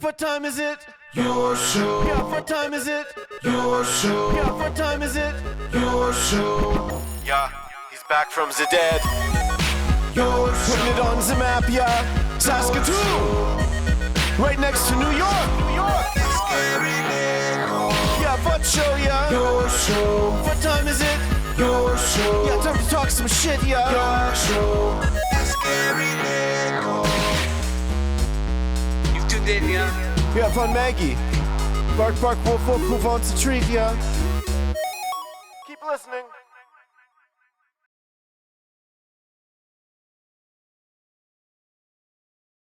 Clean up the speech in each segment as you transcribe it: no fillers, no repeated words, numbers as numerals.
What time is it? Your show. Yeah, what time is it? Your show. Yeah, what time is it? Your show. Yeah, he's back from the dead. Your show. Putting it on the map, yeah. Saskatoon. Right next to New York. New York. Yeah, what show, yeah. Your show. What time is it? Your show. Yeah, time to talk some shit, yeah. Your show. You've tuned in, yeah. Yeah, fun Maggie. Bark, bark, wolf, wolf, who wants a treat, yeah. Keep listening.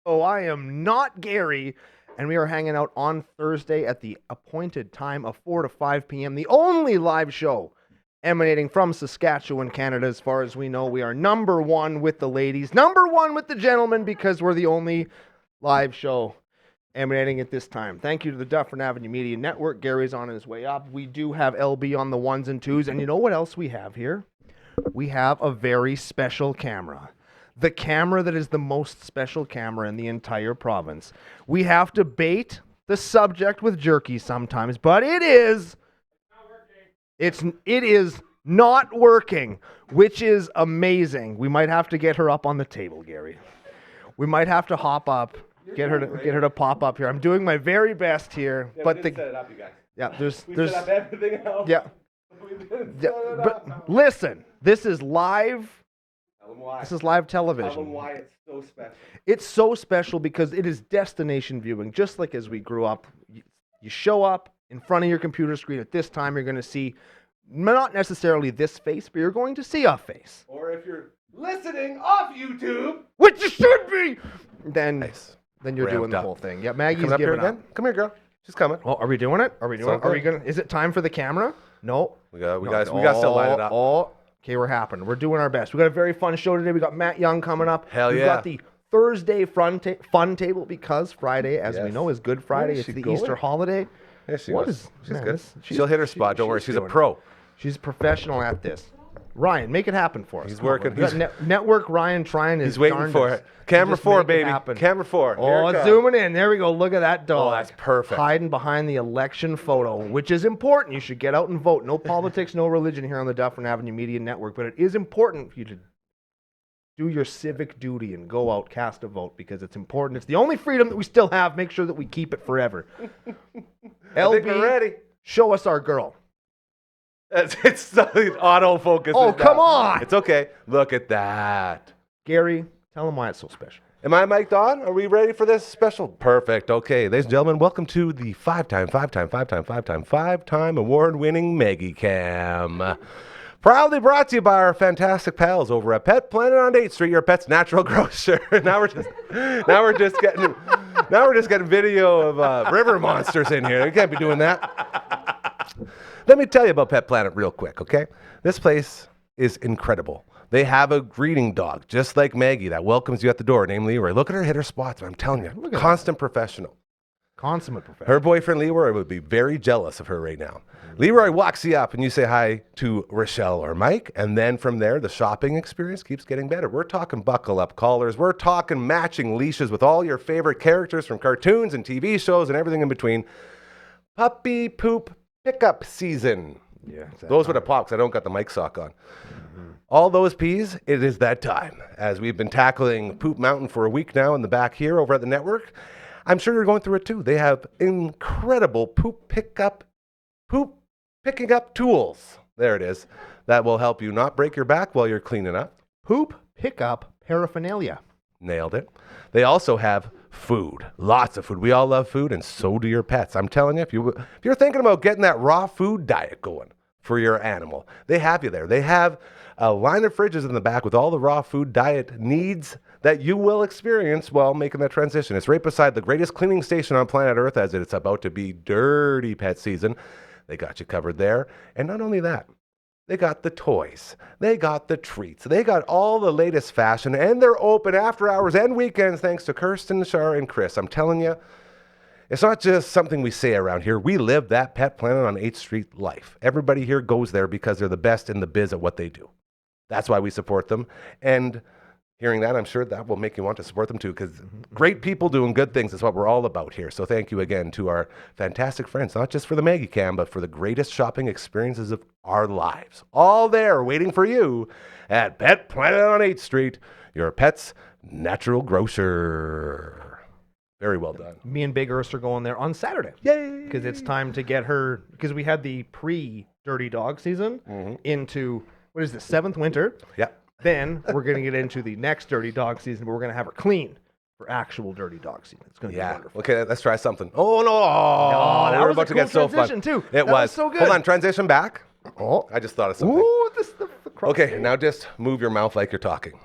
Oh, I am not Gary, and we are hanging out on Thursday at the appointed time of 4 to 5 p.m., the only live show emanating from Saskatchewan, Canada. As far as we know, we are number one with the ladies, number one with the gentlemen, because we're the only live show emanating at this time. Thank you to the Dufferin Avenue Media Network. Gary's on his way up. We do have LB on the ones and twos, and you know what else we have here? We have a very special camera. The camera that is the most special camera in the entire province. We have to bait the subject with jerky sometimes, but it is not working, which is amazing. We might have to get her up on the table, Gary. We might have to hop up, get her to pop up here. I'm doing my very best here, Yeah, but we didn't set it up, you guys. yeah, there's We set up everything else. yeah. We didn't Yeah, set it but up. listen, this is live. Tell them why. This is live Tell them television. why it's so special. It's so special because it is destination viewing, just like as we grew up. You show up in front of your computer screen at this time, you're going to see not necessarily this face, but you're going to see a face, Or if you're listening off YouTube. which you should be. Then you're Ramped doing the up. whole thing. Yeah, Maggie's Coming up here giving up. again? Come here, girl. She's coming. Oh, are we doing it? Are we doing it? Are we gonna? Is it time for the camera? No. We got to light it up. Oh, okay, we're happening. We're doing our best. We got a very fun show today. We got Matt Young coming up. Hell We've yeah. got the Thursday fun table because Friday, as we Yes. know, is Good Friday. Where is It's she the going? Easter holiday. There she What goes. is- She's man, good. this- She'll hit her spot. Don't worry. She's a doing it. pro. She's a professional at this. Ryan, make it happen for us. He's Come on, working. we got Network Ryan trying his He's waiting darndest for it. to Camera just 4, make it baby. happen. Camera 4. Here Oh, it it's comes. zooming in. There we go. Look at that dog. Oh, that's perfect. Hiding behind the election photo, which is important. You should get out and vote. No politics, no religion here on the Dufferin Avenue Media Network, but it is important for you to do your civic duty and go out, cast a vote, because it's important. It's the only freedom that we still have. Make sure that we keep it forever. I think LB, we're ready. show us our girl. It's autofocus. Oh, come on. It's okay. Look at that. Gary, tell them why it's so special. Am I mic'd on? Are we ready for this special? Perfect. Okay, ladies and gentlemen, welcome to the five-time award-winning Maggie Cam. Proudly brought to you by our fantastic pals over at Pet Planet on 8th Street, your pet's natural grocer. now we're just getting video of river monsters in here. We can't be doing that. Let me tell you about Pet Planet real quick, okay? This place is incredible. They have a greeting dog, just like Maggie, that welcomes you at the door, named Leroy. Look at her hit her spots, I'm telling you. Constant professional. Consummate professional. Her boyfriend, Leroy, would be very jealous of her right now. Leroy walks you up, and you say hi to Rochelle or Mike, and then from there, the shopping experience keeps getting better. We're talking buckle-up collars. We're talking matching leashes with all your favorite characters from cartoons and TV shows and everything in between. Puppy poop pickup season. Yeah, Those would have popped 'cause I don't got the mic sock on. All those peas, it is that time. As we've been tackling Poop Mountain for a week now in the back here over at the network, I'm sure you're going through it too. They have incredible poop picking up tools. There it is. That will help you not break your back while you're cleaning up. Poop pickup paraphernalia. Nailed it. They also have food. Lots of food. We all love food, and so do your pets. I'm telling you, if you're thinking about getting that raw food diet going for your animal, they have you there. They have a line of fridges in the back with all the raw food diet needs that you will experience while making that transition. It's right beside the greatest cleaning station on planet Earth, as it's about to be dirty pet season. They got you covered there. And not only that, they got the toys. They got the treats. They got all the latest fashion, and they're open after hours and weekends thanks to Kirsten, Shar, and Chris. I'm telling you, it's not just something we say around here. We live that Pet Planet on 8th Street life. Everybody here goes there because they're the best in the biz at what they do. That's why we support them. And hearing that, I'm sure that will make you want to support them too, because great people doing good things is what we're all about here. So thank you again to our fantastic friends, not just for the Maggie Cam, but for the greatest shopping experiences of our lives. All there waiting for you at Pet Planet on 8th Street, your pet's natural grocer. Very well done. Me and Big Urst are going there on Saturday. Yay! Because it's time to get her, because we had the pre-Dirty Dog season into, what is the 7th winter? Yeah. Then we're going to get into the next Dirty Dog season, but we're going to have her clean for actual Dirty Dog season. It's going to be wonderful. Okay, let's try something. Oh, no. that We're was about a to cool get so fun. transition, too. It That was. so good. Hold on, transition back. Oh. I just thought of something. Ooh, the cross Okay, state. now just move your mouth like you're talking.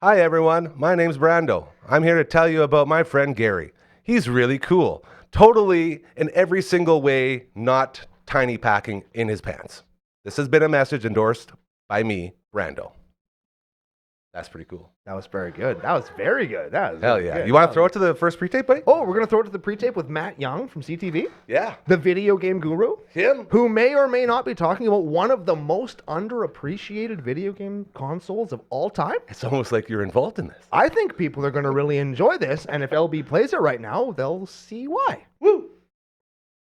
Hi, everyone. My name's Brando. I'm here to tell you about my friend Gary. He's really cool. Totally, in every single way, not tiny packing in his pants. This has been a message endorsed by me, Brando. That's pretty cool. That was very good. That was very good. That was Hell very yeah. good. You want to throw it to the first pre-tape, buddy? Oh, we're going to throw it to the pre-tape with Matt Young from CTV, Yeah. the video game guru, Him? who may or may not be talking about one of the most underappreciated video game consoles of all time. It's almost like you're involved in this. I think people are going to really enjoy this, and if LB plays it right now, they'll see why. Woo!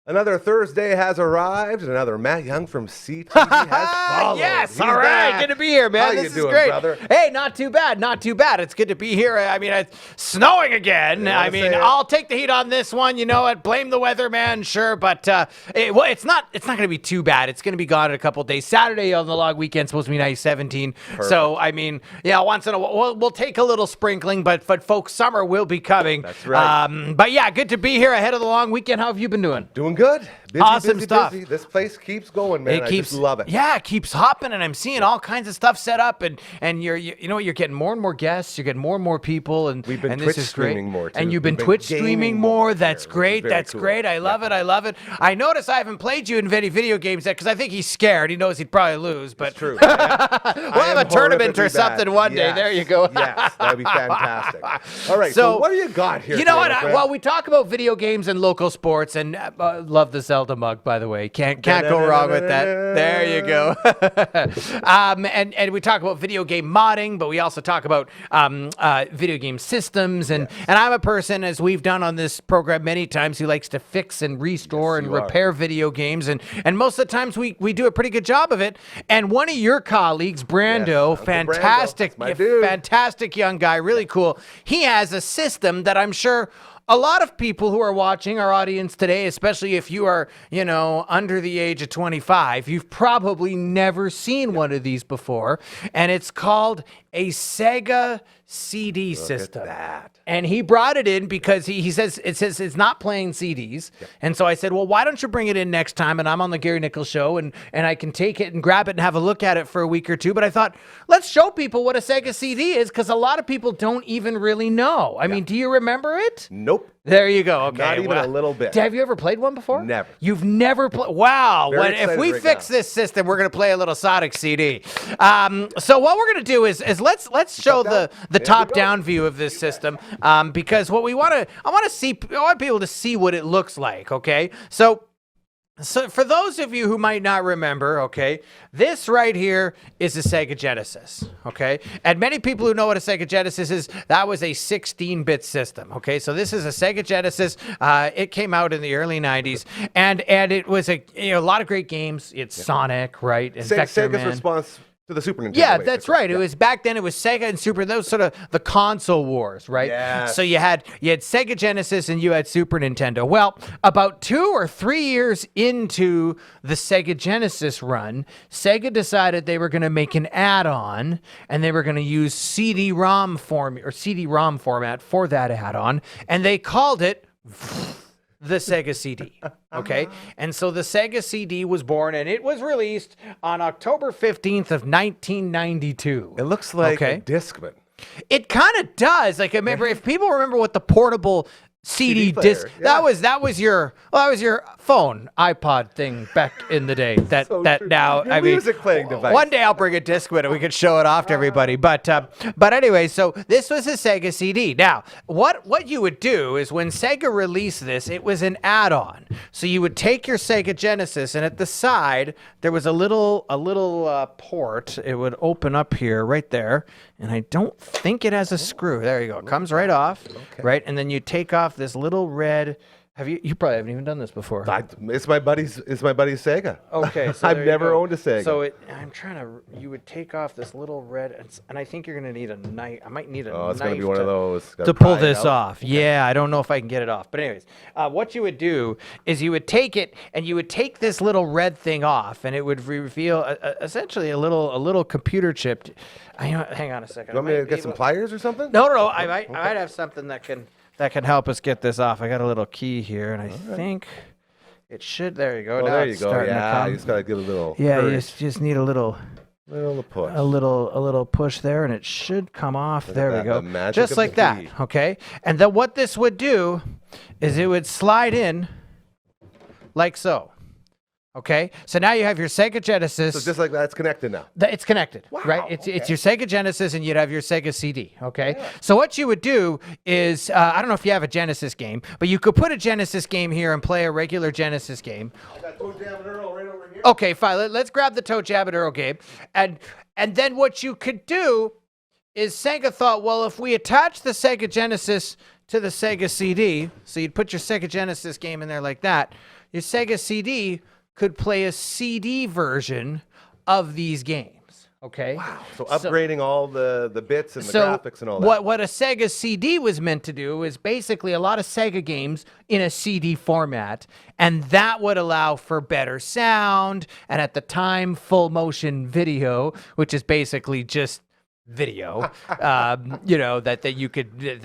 Another Thursday has arrived, and another Matt Young from CTV has followed. Yes, He's all right. back. Good to be here, man. How This you is doing, great. brother? Hey, not too bad. Not too bad. It's good to be here. I mean, it's snowing again. Yeah, I mean, say it. I'll take the heat on this one. You know what? Blame the weather, man. Sure, but it's not going to be too bad. It's going to be gone in a couple of days. Saturday on the long weekend supposed to be nice, 17. So I mean, yeah, once in a while we'll take a little sprinkling, but folks, summer will be coming. That's right. But yeah, good to be here ahead of the long weekend. How have you been doing? Doing good. Busy, Awesome busy, stuff. Busy. This place keeps going, man. I just love it. Yeah, it keeps hopping, and I'm seeing all kinds of stuff set up, and you know what, you're getting more and more guests, you're getting more and more people, and We've been and Twitch this is great. streaming more, too. And you've been We've been Twitch gaming streaming more more. here, That's which is great. very That's cool. great. I love it. I love it. I notice I haven't played you in any video games yet because I think he's scared. He knows he'd probably lose, but It's true. we'll have a tournament or horrifically something bad. one day. Yes. There you go. Yes, that would be fantastic. All right, so what do you got here? You know today, what? my friend? Well, we talk about video games and local sports, and love the Zelda mug, by the way. Can't go wrong with that. There you go. And we talk about video game modding, but we also talk about video game systems, and I'm a person, as we've done on this program many times, who likes to fix and restore and you are. repair video games, and most of the times we do a pretty good job of it. And one of your colleagues, Brando, Uncle Brando. fantastic, That's my dude. fantastic young guy, really cool. He has a system that I'm sure a lot of people who are watching our audience today, especially if you are, under the age of 25, you've probably never seen one of these before. And it's called a Sega CD system. that. And he brought it in because he says it's not playing CDs. And so I said, well, why don't you bring it in next time? And I'm on the Gary Nichols show, and I can take it and grab it and have a look at it for a week or two. But I thought, let's show people what a Sega CD is, because a lot of people don't even really know. I mean, do you remember it? Nope. There you go. Okay, Not even a little bit. Have you ever played one before? Never. You've never played? Wow. Very If excited we right fix now. this system, we're going to play a little Sonic CD. So what we're going to do is let's show the we top go. down view of this system, because what I want people to see what it looks like. Okay, so for those of you who might not remember, okay, this right here is a Sega Genesis, okay? And many people who know what a Sega Genesis is, that was a 16-bit system, okay? So this is a Sega Genesis. It came out in the early 90s, and it was a lot of great games. It's Sonic, right? And Vector Sega's Man. response to the Super Nintendo. Yeah, that's basically. right. It was back then. It was Sega and Super. Those sort of the console wars, right? Yes. So you had Sega Genesis and you had Super Nintendo. Well, about 2 or 3 years into the Sega Genesis run, Sega decided they were going to make an add-on, and they were going to use CD-ROM format for that add-on, and they called it the Sega CD. Okay. And so the Sega CD was born, and it was released on October 15th of 1992. It looks like Okay. a Discman. It kind of does. Like, I remember, if people remember what the portable CD player, disc, yeah. that was your phone, iPod thing back in the day. That So true. now, Your I mean, music playing device. one day I'll bring a disc with it. We could show it off to everybody. But anyway, so this was a Sega CD. Now, what you would do is when Sega released this, it was an add-on. So you would take your Sega Genesis, and at the side there was a little port. It would open up here, right there, and I don't think it has a screw. There you go. It comes right off, right? And then you take off this little red. You probably haven't even done this before. It's my buddy's Sega. Okay, so I've never owned a Sega. So you would take off this little red, and I think you're gonna need a knife. I might need a knife. It's gonna be one of those to pull this off. Okay. Yeah, I don't know if I can get it off. But anyways, what you would do is you would take it and you would take this little red thing off, and it would reveal essentially a little computer chip. Hang on a second. You want me to get some pliers or something? No. I might have something that can help us get this off. I got a little key here, and I think it should. There you go. Oh, now there you go. Yeah, you just gotta give a little. Yeah, you just need a little push. A little push there, and it should come off. There we go. The Just like that. Okay. And then what this would do is it would slide in like so. Okay, so now you have your Sega Genesis. So just like that, it's connected now. It's connected, right? It's your Sega Genesis, and you'd have your Sega CD. Okay, so what you would do is, I don't know if you have a Genesis game, but you could put a Genesis game here and play a regular Genesis game. I got Toe Jam and Earl right over here. Okay, fine. Let's grab the Toe Jam and Earl game, and then what you could do is Sega thought, well, if we attach the Sega Genesis to the Sega CD, so you'd put your Sega Genesis game in there like that, your Sega CD could play a CD version of these games. Okay. Wow. So upgrading all the bits and the graphics and all that. What a Sega CD was meant to do is basically a lot of Sega games in a CD format, and that would allow for better sound, and at the time, full motion video, which is basically just video, that you could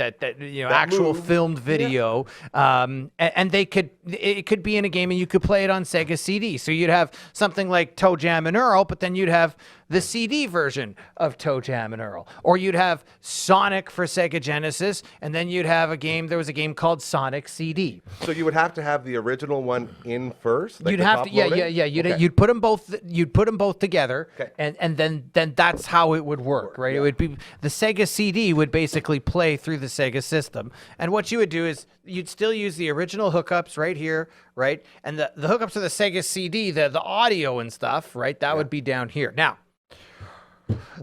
actual filmed video, and it could be in a game and you could play it on Sega CD. So you'd have something like Toe Jam and Earl, but then you'd have the CD version of Toe Jam and Earl, or you'd have Sonic for Sega Genesis, and then you'd have there was a game called Sonic CD. So you would have to have the original one in first. You'd have to, yeah. You'd put them both. You'd put them both together, and then that's how it would work, right? Yeah. It would be the Sega CD would basically play through the Sega system, and what you would do is you'd still use the original hookups right here, right, and the hookups of the Sega CD, the audio and stuff, right, that would be down here. Now,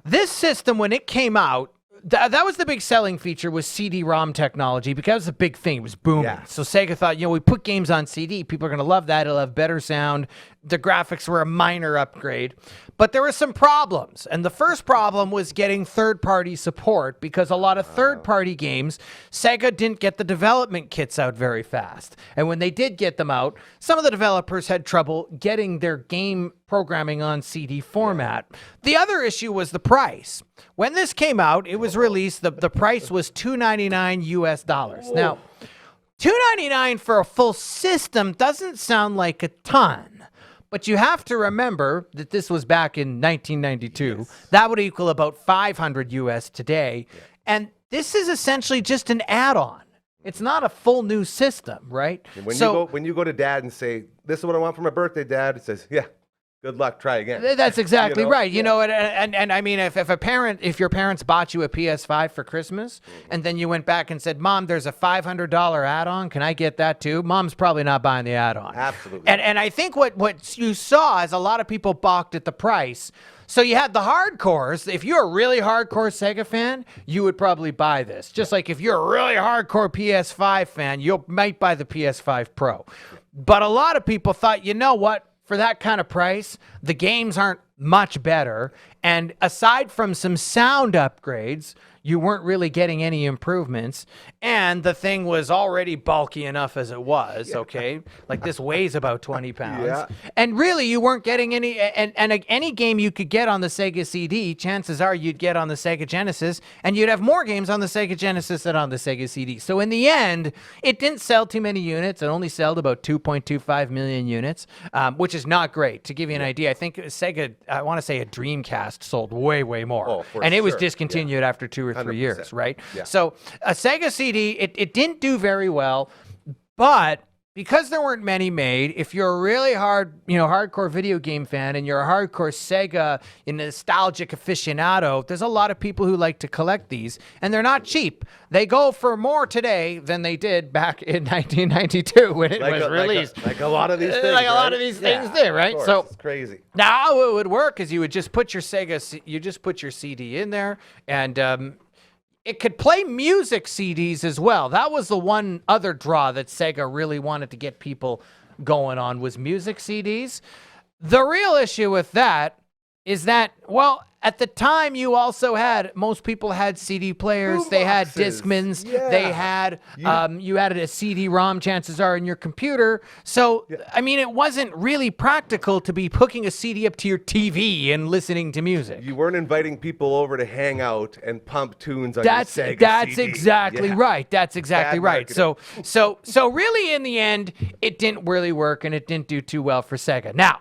this system, when it came out, that was the big selling feature, was CD-ROM technology, because it was a big thing. It was booming. Yeah. So Sega thought, we put games on CD. People are going to love that. It'll have better sound. The graphics were a minor upgrade. But there were some problems. And the first problem was getting third-party support, because a lot of third-party games, Sega didn't get the development kits out very fast. And when they did get them out, some of the developers had trouble getting their game programming on CD format. Yeah. The other issue was the price. When this came out, it was released, the price was $299 US. Whoa. Now, $299 for a full system doesn't sound like a ton, but you have to remember that this was back in 1992. Yes. That would equal about $500 US today. Yeah. And this is essentially just an add-on. It's not a full new system, right? When you go to Dad and say, "This is what I want for my birthday, Dad," it says, "Yeah. Good luck. Try again." That's exactly right. And I mean, if your parents bought you a PS5 for Christmas, and then you went back and said, "Mom, there's a $500 add-on. Can I get that too?" Mom's probably not buying the add-on. Absolutely. And I think what you saw is a lot of people balked at the price. So you had the hardcores. If you're a really hardcore Sega fan, you would probably buy this. Just like if you're a really hardcore PS5 fan, you might buy the PS5 Pro. But a lot of people thought, you know what? For that kind of price, the games aren't much better. And aside from some sound upgrades, you weren't really getting any improvements. And the thing was already bulky enough as it was, okay? Like this weighs about 20 pounds. Yeah. And really, you weren't getting any, and any game you could get on the Sega CD, chances are you'd get on the Sega Genesis, and you'd have more games on the Sega Genesis than on the Sega CD. So in the end, it didn't sell too many units. It only sold about 2.25 million units, which is not great. To give you an idea, I think Sega, I want to say a Dreamcast sold way, way more. And it was discontinued after 2 or 3 years, right? Yeah. So a Sega CD, it didn't do very well, but because there weren't many made, if you're a really hardcore video game fan and you're a hardcore Sega nostalgic aficionado, there's a lot of people who like to collect these, and they're not cheap. They go for more today than they did back in 1992 when it was released. Like a lot of these things. Like a lot of these things did, right? Course, so it's crazy. Now how it would work is you would just put your your CD in there, and it could play music CDs as well. That was the one other draw that Sega really wanted to get people going on, was music CDs. The real issue with that is that, well, at the time you also had, most people had CD players, they had Discmans, they had, you had a CD-ROM, chances are, in your computer. So, I mean, it wasn't really practical to be hooking a CD up to your TV and listening to music. You weren't inviting people over to hang out and pump tunes on your Sega That's CD. exactly right. That's exactly Bad right. marketing. So really, in the end, it didn't really work, and it didn't do too well for Sega. Now,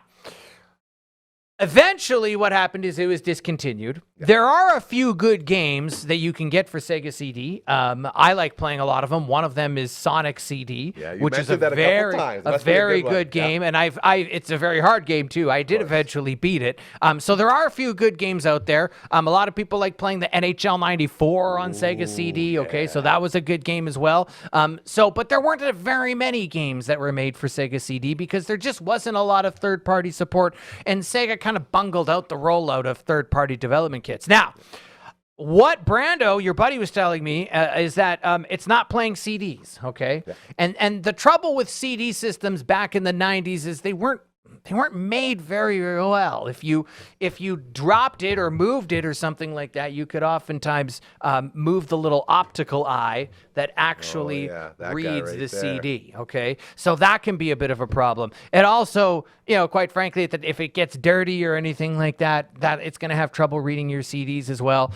eventually, what happened is it was discontinued. There are a few good games that you can get for Sega CD. I like playing a lot of them. One of them is Sonic CD, which is a very good game, and it's a very hard game too. I did eventually beat it. So there are a few good games out there. A lot of people like playing the NHL 94 on Sega CD. Okay, so that was a good game as well. But there weren't very many games that were made for Sega CD because there just wasn't a lot of third-party support, and Sega kind of bungled out the rollout of third-party development kits. Now, what Brando, your buddy, was telling me is that it's not playing CDs, okay? Yeah. And the trouble with CD systems back in the 90s is they weren't made very well. If you dropped it or moved it or something like that, you could oftentimes move the little optical eye that actually reads the CD, okay? So that can be a bit of a problem. It also, quite frankly, that if it gets dirty or anything like that it's going to have trouble reading your CDs as well.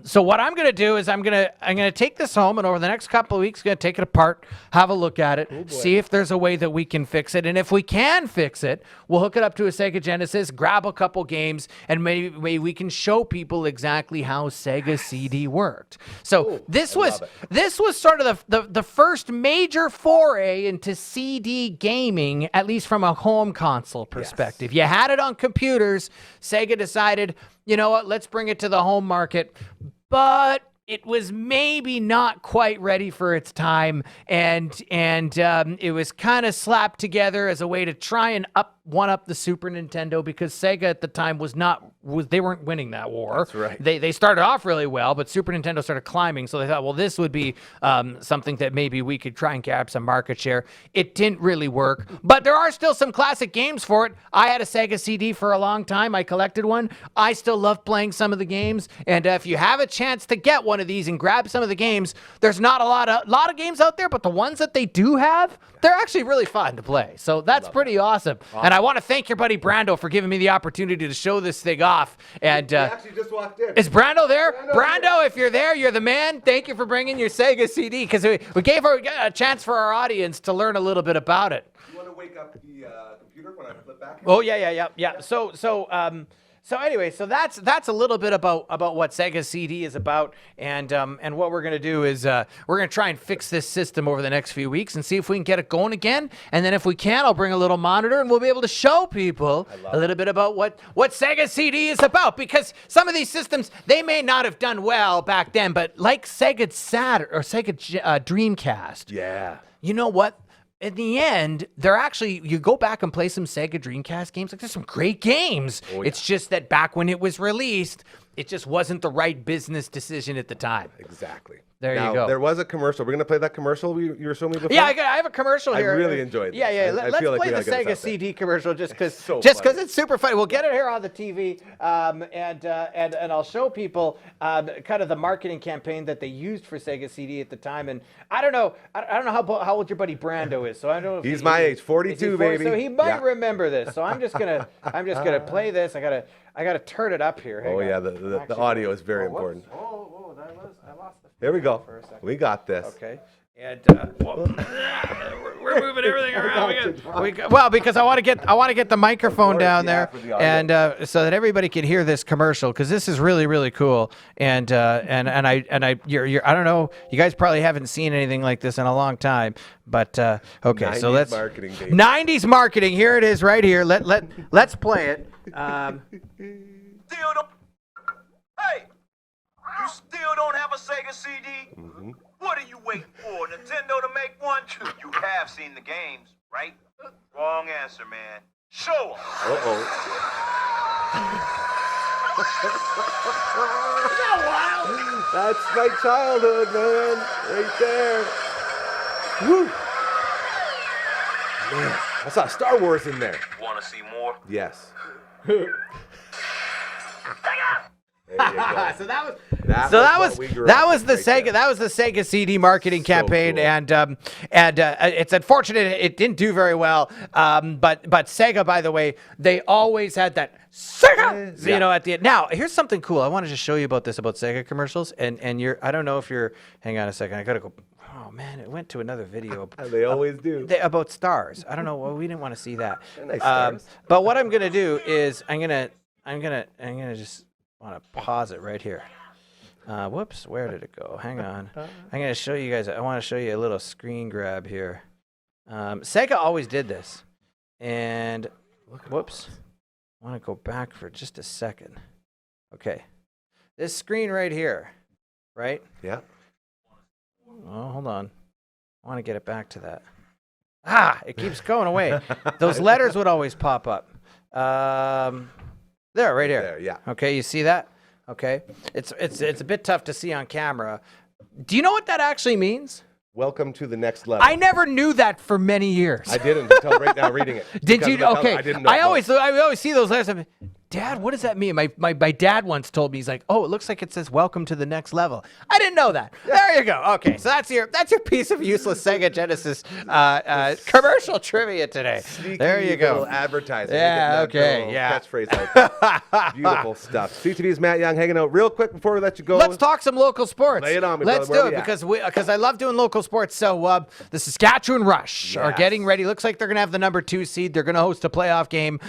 So what I'm going to do is I'm going to take this home, and over the next couple of weeks, going to take it apart, have a look at it, see if there's a way that we can fix it. And if we can fix it, we'll hook it up to a Sega Genesis, grab a couple games, and maybe we can show people exactly how Sega CD worked. So this was sort of the first major foray into CD gaming, at least from a home console perspective. You had it on computers. Sega decided, you know what, let's bring it to the home market. But it was maybe not quite ready for its time, and it was kind of slapped together as a way to try and one-up the Super Nintendo, because Sega at the time they weren't winning that war. That's right. They started off really well, but Super Nintendo started climbing, so they thought, well, this would be something that maybe we could try and grab some market share. It didn't really work, but there are still some classic games for it. I had a Sega CD for a long time. I collected one. I still love playing some of the games, and if you have a chance to get one of these and grab some of the games, there's not a lot of games out there, but the ones that they do have, they're actually really fun to play. So that's pretty awesome. And I want to thank your buddy Brando for giving me the opportunity to show this thing off. And he actually just walked in. Is Brando there? Brando, if you're there, you're the man. Thank you for bringing your Sega CD, because we gave her a chance for our audience to learn a little bit about it. You want to wake up the computer when I flip back? Oh, yeah. So anyway, so that's a little bit about what Sega CD is about, and what we're gonna do is we're gonna try and fix this system over the next few weeks and see if we can get it going again. And then if we can, I'll bring a little monitor and we'll be able to show people a little bit about what Sega CD is about, because some of these systems, they may not have done well back then, but like Sega Saturn or Sega Dreamcast. Yeah. You know what? In the end, you go back and play some Sega Dreamcast games, there's some great games. Oh, yeah. It's just that back when it was released, it just wasn't the right business decision at the time. Exactly. There you go. There was a commercial. We're going to play that commercial you were showing me before? Yeah, I have a commercial here. I really enjoyed this. Yeah. Let's feel like play the Sega CD commercial just because it's super funny. We'll get it here on the TV, and I'll show people kind of the marketing campaign that they used for Sega CD at the time. And I don't know how old your buddy Brando is. So I don't know. He's my age, 42, baby. So he might remember this. So I'm just gonna play this. I gotta turn it up here. Hang on. The audio is very important. I lost the. Here we go. We got this. Okay. And we're moving moving everything around. Well, because I want to get the microphone down there, for the audio. and so that everybody can hear this commercial, because this is really, really cool. And I don't know, you guys probably haven't seen anything like this in a long time. But okay, so 90s let's marketing, baby. 90s marketing. Here it is, right here. Let's play it. Still don't. Hey, you still don't have a Sega CD? What are you waiting for? Nintendo to make one? You have seen the games, right? Wrong answer, man. Show 'em. That's my childhood, man. Right there. Woo. Man, I saw Star Wars in there. Want to see more? Yes. There you go. So that was That was the Sega CD marketing campaign, cool. and it's unfortunate it didn't do very well. But Sega, by the way, they always had that Sega, you know, at the end. Now here's something cool. I wanted to show you about Sega commercials, and I don't know if you're. Hang on a second. I gotta go. Oh man, it went to another video. They always do. About stars. I don't know. Well, we didn't want to see that. Nice stars. But what I'm gonna do is I'm gonna just want to pause it right here. Whoops, where did it go? Hang on. I'm gonna show you guys. I want to show you a little screen grab here. Sega always did this, and whoops, I want to go back for just a second. Okay, this screen right here, right? Yeah. Oh, hold on. I want to get it back to that. It keeps going away. Those letters would always pop up. There, right here. There, yeah. Okay, you see that? Okay. It's a bit tough to see on camera. Do you know what that actually means? Welcome to the next level. I never knew that for many years. I didn't until right now reading it. Did Because you? of the color, Okay. I didn't know. I always see those letters. I'm like, Dad, what does that mean? My dad once told me, he's like, oh, it looks like it says welcome to the next level. I didn't know that. There you go. Okay, so that's your piece of useless Sega Genesis commercial trivia today. Sneaky there you go. little advertising. Yeah, You're getting that okay, little yeah. Catchphrase like that. Beautiful stuff. CTV's Matt Young hanging out real quick before we let you go. Let's talk some local sports. Lay it on me, Let's brother. do Where it we at? because I love doing local sports. So the Saskatchewan Rush are Yes. getting ready. Looks like they're going to have the number 2 seed. They're going to host a playoff game.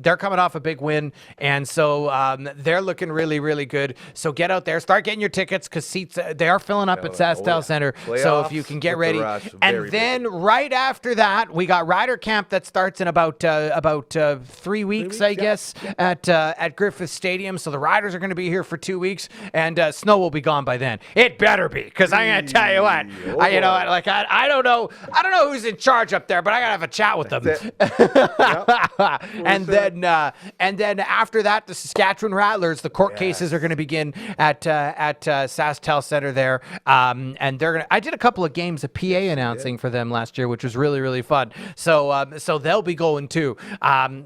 They're coming off a big win, and so they're looking really, really good. So get out there, start getting your tickets because seats they are filling up at SaskTel Center. So if you can get Playoffs ready, with the Rush, and very then right after that, we got Rider Camp that starts in about 3 weeks, I guess, at Griffith Stadium. So the Riders are going to be here for 2 weeks, and snow will be gone by then. It better be, because I'm going to tell you what, I don't know who's in charge up there, but I got to have a chat with them. And then after that, the Saskatchewan Rattlers, the court cases are going to begin at SaskTel Center there, and they're going. I did a couple of games of PA announcing for them last year, which was really, really fun. So they'll be going too.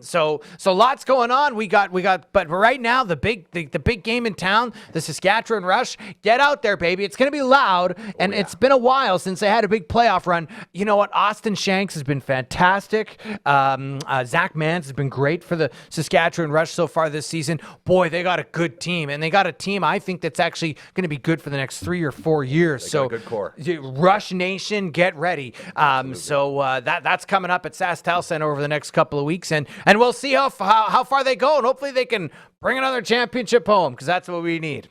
So lots going on. We got, but right now the big game in town, the Saskatchewan Rush. Get out there, baby. It's going to be loud, and it's been a while since they had a big playoff run. You know what? Austin Shanks has been fantastic. Zach Mans has been great for the Saskatchewan Rush so far this season. Boy, they got a good team, and they got a team I think that's actually going to be good for the next 3 or 4 years. Got a good core. Rush Nation, get ready. That's coming up at SaskTel Center over the next couple of weeks, and we'll see how far they go, and hopefully they can bring another championship home, because that's what we need.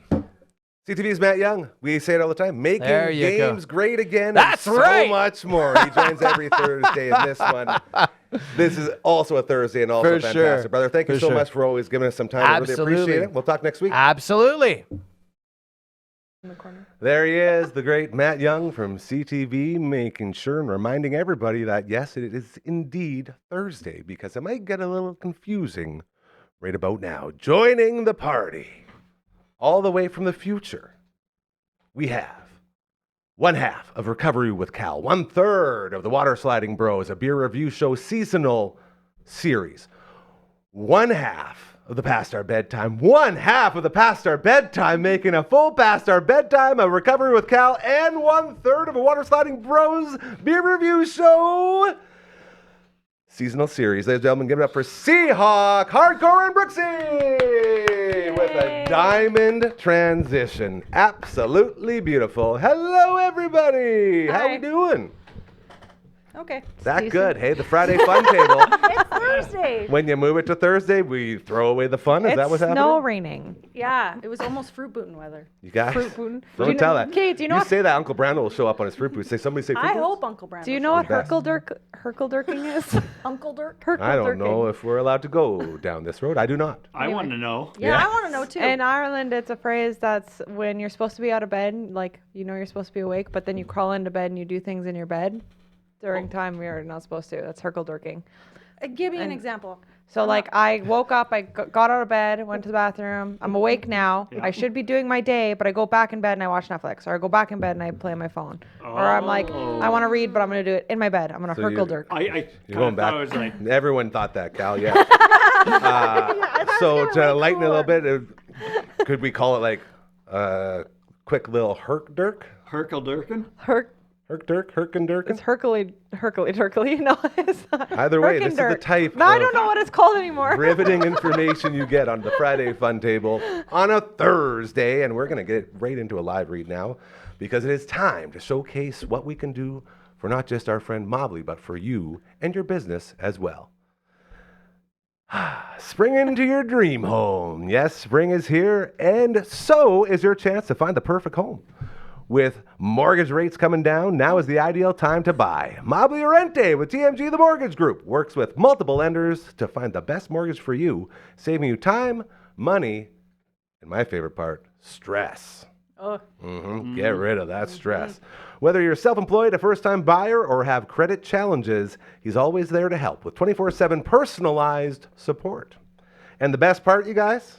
CTV's Matt Young. We say it all the time. Making There you games go. great again. That's and right. So much more. He joins every Thursday in this one. This is also a Thursday and also For fantastic. sure. Brother, thank you For so sure. much for always giving us some time. I really appreciate Absolutely. it. We'll talk next week. Absolutely. There he is, the great Matt Young from CTV, making sure and reminding everybody that, yes, it is indeed Thursday, because it might get a little confusing right about now. Joining the party, all the way from the future, we have one half of Recovery with Cal, 1/3 of the Water Sliding Bros, a beer review show seasonal series, one half of the Past Our Bedtime, one half of the Past Our Bedtime, making a full Past Our Bedtime of Recovery with Cal, and 1/3 of a Water Sliding Bros beer review show seasonal series. Ladies and gentlemen, give it up for Seahawk, Hardcore, and Brooksie with a diamond transition. Absolutely beautiful. Hello, everybody. How Hi. we doing? Okay. That good, hey? The Friday fun table. It's Thursday. When you move it to Thursday, we throw away the fun. Is that what's happening? snow raining. Yeah, it was almost fruit bootin' weather. You guys, Fruit bootin'. don't tell that. Kate, do you know You what- say that, Uncle Brando will show up on his fruit boot. Somebody say fruit I boots? hope Uncle Brandon. Do you know what best. Herkle-dirking is? Uncle Dirk? I don't know if we're allowed to go down this road. I do not. I want to know. Yeah, I want to know too. In Ireland, it's a phrase that's when you're supposed to be out of bed, like you're supposed to be awake, but then you crawl into bed and you do things in your bed during time we are not supposed to. That's herkle-dirking. Give me an example. So like I woke up, I got out of bed, went to the bathroom. I'm awake now. I should be doing my day, but I go back in bed and I watch Netflix, or I go back in bed and I play on my phone, or I'm like, I want to read, but I'm gonna do it in my bed. I'm gonna So you're- herkle-dirk. You're going back. I was like, Everyone thought that, Cal. Yeah. So to lighten it a little bit, could we call it like a quick little herk-dirk? Herkle-dirkin? Herk-dirk? Herkin-dirkin? It's herkly-dirkly. No, it's not. Either way, this is the Herkendirk. type No, I of don't know what it's called anymore. riveting information you get on the Friday Fun Table on a Thursday. And we're going to get right into a live read now because it is time to showcase what we can do for not just our friend Mobley, but for you and your business as well. Spring into your dream home. Yes, spring is here, and so is your chance to find the perfect home. With mortgage rates coming down, now is the ideal time to buy. Mobley Rente with TMG The Mortgage Group works with multiple lenders to find the best mortgage for you, saving you time, money, and my favorite part, stress. Get rid of that stress. Whether you're self-employed, a first-time buyer, or have credit challenges, he's always there to help with 24/7 personalized support. And the best part, you guys?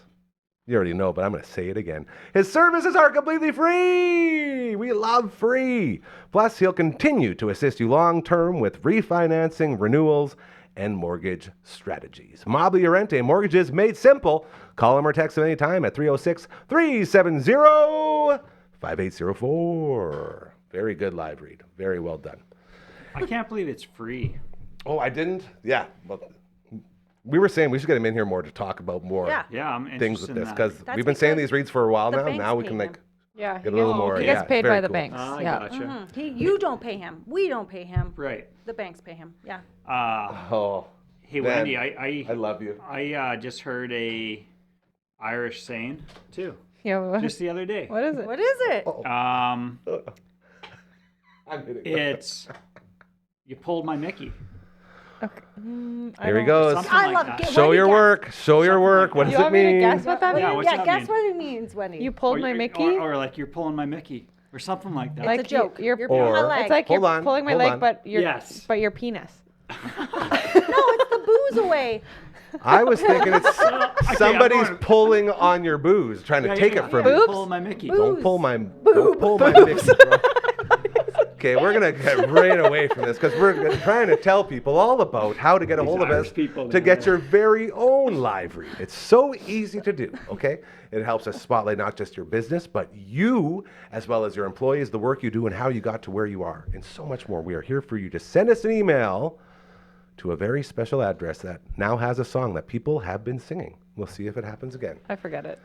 You already know, but I'm going to say it again. His services are completely free. We love free. Plus, he'll continue to assist you long-term with refinancing, renewals, and mortgage strategies. Mobley Rente Mortgages made simple. Call him or text him anytime at 306-370-5804. Very good live read. Very well done. I can't believe it's free. Oh, I didn't? Yeah. Well, we were saying we should get him in here more to talk about more Yeah, I'm interested things with in this that. because That's we've been saying because these reads for a while the now. banks Now we pay can him. like Yeah, get a little more. He yeah, gets paid very by the cool. banks. I Yeah. gotcha. You don't pay him. We don't pay him. Right. The banks pay him. Yeah. Oh, Hey, man, Wendy, I love you. I just heard a Irish saying too, Yeah. What, just the other day. what is it? What is it? Um, I'm hitting it's you pulled my Mickey. Here he goes. Something I like love that. get Show Wendy your guess. work. Show your Something work. like What that. does You it want me to mean? guess what that Yeah, means? what's Yeah, that guess mean? what it means, Wendy. You pulled my Mickey? Or like you're pulling my Mickey, or something like that. Like it's a joke. You're, You're pulling my Or- leg. it's like Hold you're on, pulling my hold leg, on. but your Yes. but your penis. No, it's the booze away. I was thinking it's somebody's going- pulling on your booze, trying to take it from you. Pulling my Mickey. Don't pull my Mickey, bro. Okay, we're gonna get right away from this because we're trying to tell people all about how to get a hold of us Irish people, to get yeah. your very own live read. It's so easy to do. Okay, it helps us spotlight not just your business, but you as well as your employees, the work you do, and how you got to where you are, and so much more. We are here for you to send us an email to a very special address that now has a song that people have been singing. We'll see if it happens again. I forget it.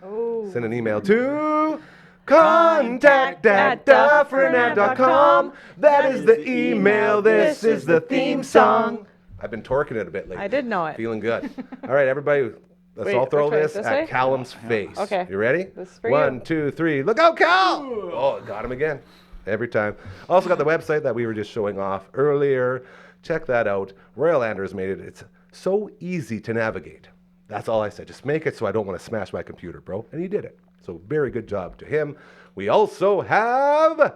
Send an email to contact@dufferinav.com. That is the email. This is the theme song. I've been torquing it a bit lately. I did know it. Feeling good. All right, everybody, let's Wait, all throw which way? this This at way? Callum's face. Okay. You ready? This is for you. 1, 2, 3. Look out, Cal! Oh, got him again. Every time. Also got the website that we were just showing off earlier. Check that out. Royal Anders made it. It's so easy to navigate. That's all I said. Just make it so I don't want to smash my computer, bro. And he did it. So very good job to him. We also have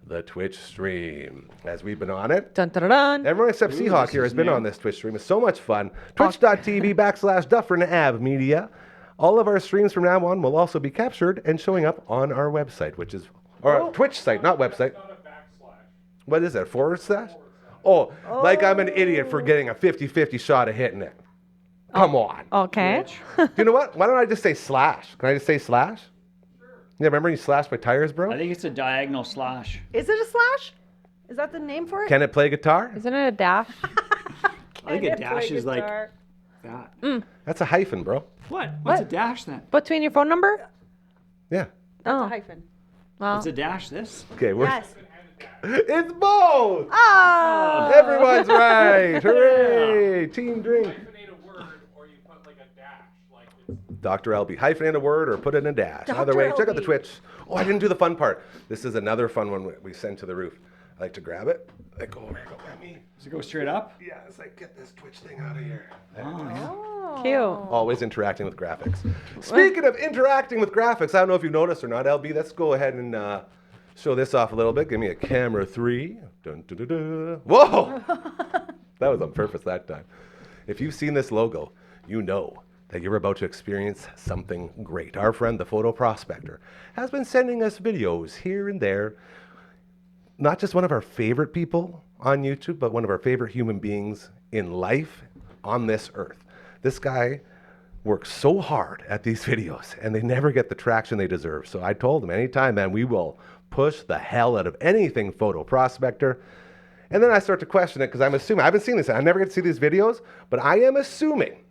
the Twitch stream. As we've been on it. Dun, dun, dun, dun. Everyone except Seahawk here has been on this Twitch stream. It's so much fun. Twitch.tv/Dufferin Ave Media. All of our streams from now on will also be captured and showing up on our website, which is our Twitch site, not website. What is that, /? Oh, like I'm an idiot for getting a 50-50 shot of hitting it. Come on. Okay. You know what? Why don't I just say slash? Can I just say slash? Yeah, remember you slashed my tires, bro? I think it's a diagonal slash. Is it a slash? Is that the name for it? Can it play guitar? Isn't it a dash? I think a dash is like that. That's a hyphen, bro. What? What's a What? dash then? Between your phone number? Yeah. That's Oh. a hyphen. Well, It's a dash this? Okay, we're Yes. It's both. Oh. Everyone's right. Hooray! Team drink. Hyphenate a word or you put like a dash. Like it's Dr. LB. Hyphenate a word or put it in a dash. Either Dr. way, check out the LB. Twitch. Oh, I didn't do the fun part. This is another fun one we send to the roof. I like to grab it. I go over here. Go at me. Does it go straight up? Yeah, it's like, get this Twitch thing out of here. Cute. Always interacting with graphics. Speaking of interacting with graphics, I don't know if you've noticed or not, LB, let's go ahead and show this off a little bit. Give me a camera 3. Dun, dun, dun, dun. Whoa! That was on purpose that time. If you've seen this logo, you know that you're about to experience something great. Our friend, the Photo Prospector, has been sending us videos here and there. Not just one of our favorite people on YouTube, but one of our favorite human beings in life on this earth. This guy works so hard at these videos, and they never get the traction they deserve. So I told him, anytime, man, we will push the hell out of anything Photo Prospector. And then I start to question it because I'm assuming, I haven't seen this, I never get to see these videos, but I am assuming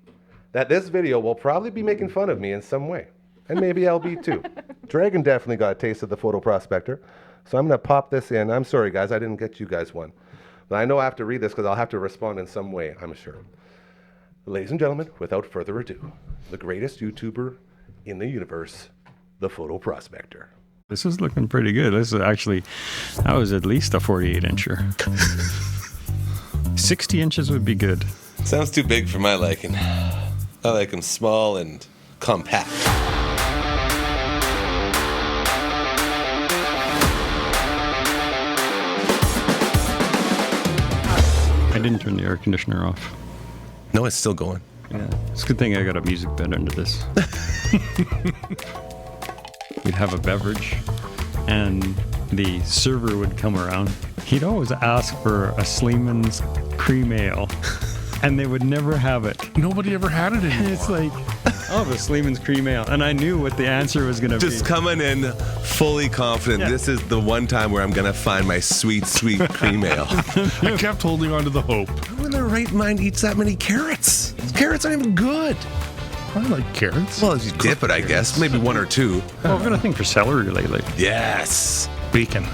that this video will probably be making fun of me in some way. And maybe LB too. Dragon definitely got a taste of the Photo Prospector. So I'm going to pop this in. I'm sorry, guys, I didn't get you guys one. But I know I have to read this because I'll have to respond in some way, I'm sure. Ladies and gentlemen, without further ado, the greatest YouTuber in the universe, the Photo Prospector. This is looking pretty good. This is actually, that was at least a 48-incher. 60 inches would be good. Sounds too big for my liking. I like them small and compact. I didn't turn the air conditioner off. No, it's still going. Yeah, it's a good thing I got a music bed under this. We'd have a beverage, and the server would come around. He'd always ask for a Sleeman's cream ale, and they would never have it. nobody ever had it And anymore. it's like, oh, the Sleeman's cream ale. And I knew what the answer was going to be. Just coming in fully confident. Yeah. This is the one time where I'm going to find my sweet, sweet cream ale. I kept holding on to the hope. Who in their right mind eats that many carrots? Carrots aren't even good. I like carrots. Well, if you dip it, I guess. Maybe one or two. Oh, I've got a thing for celery lately. Yes. Bacon.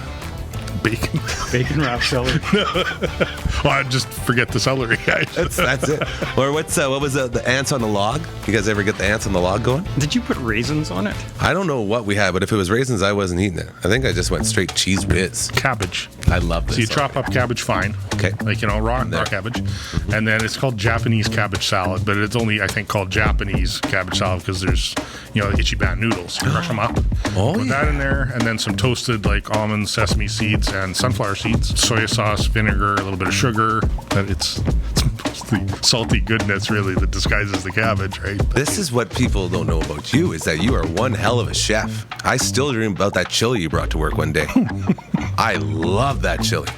Bacon. Bacon wrapped celery. Oh, I just forget the celery. That's it. Or what was the ants on the log? You guys ever get the ants on the log going? Did you put raisins on it? I don't know what we had, but if it was raisins, I wasn't eating it. I think I just went straight cheese whiz. Cabbage. I love this. So you chop up cabbage fine. Okay. Like, raw cabbage. And then it's called Japanese cabbage salad, but it's only, I think, called Japanese cabbage salad because there's, Ichiban noodles. You crush them up. Oh, Put that in there, and then some toasted, like, almonds, sesame seeds, and sunflower seeds. Soy sauce, vinegar, a little bit of sugar. But it's the salty goodness, really, that disguises the cabbage, right? This is what people don't know about you, is that you are one hell of a chef. I still dream about that chili you brought to work one day. I love that chili.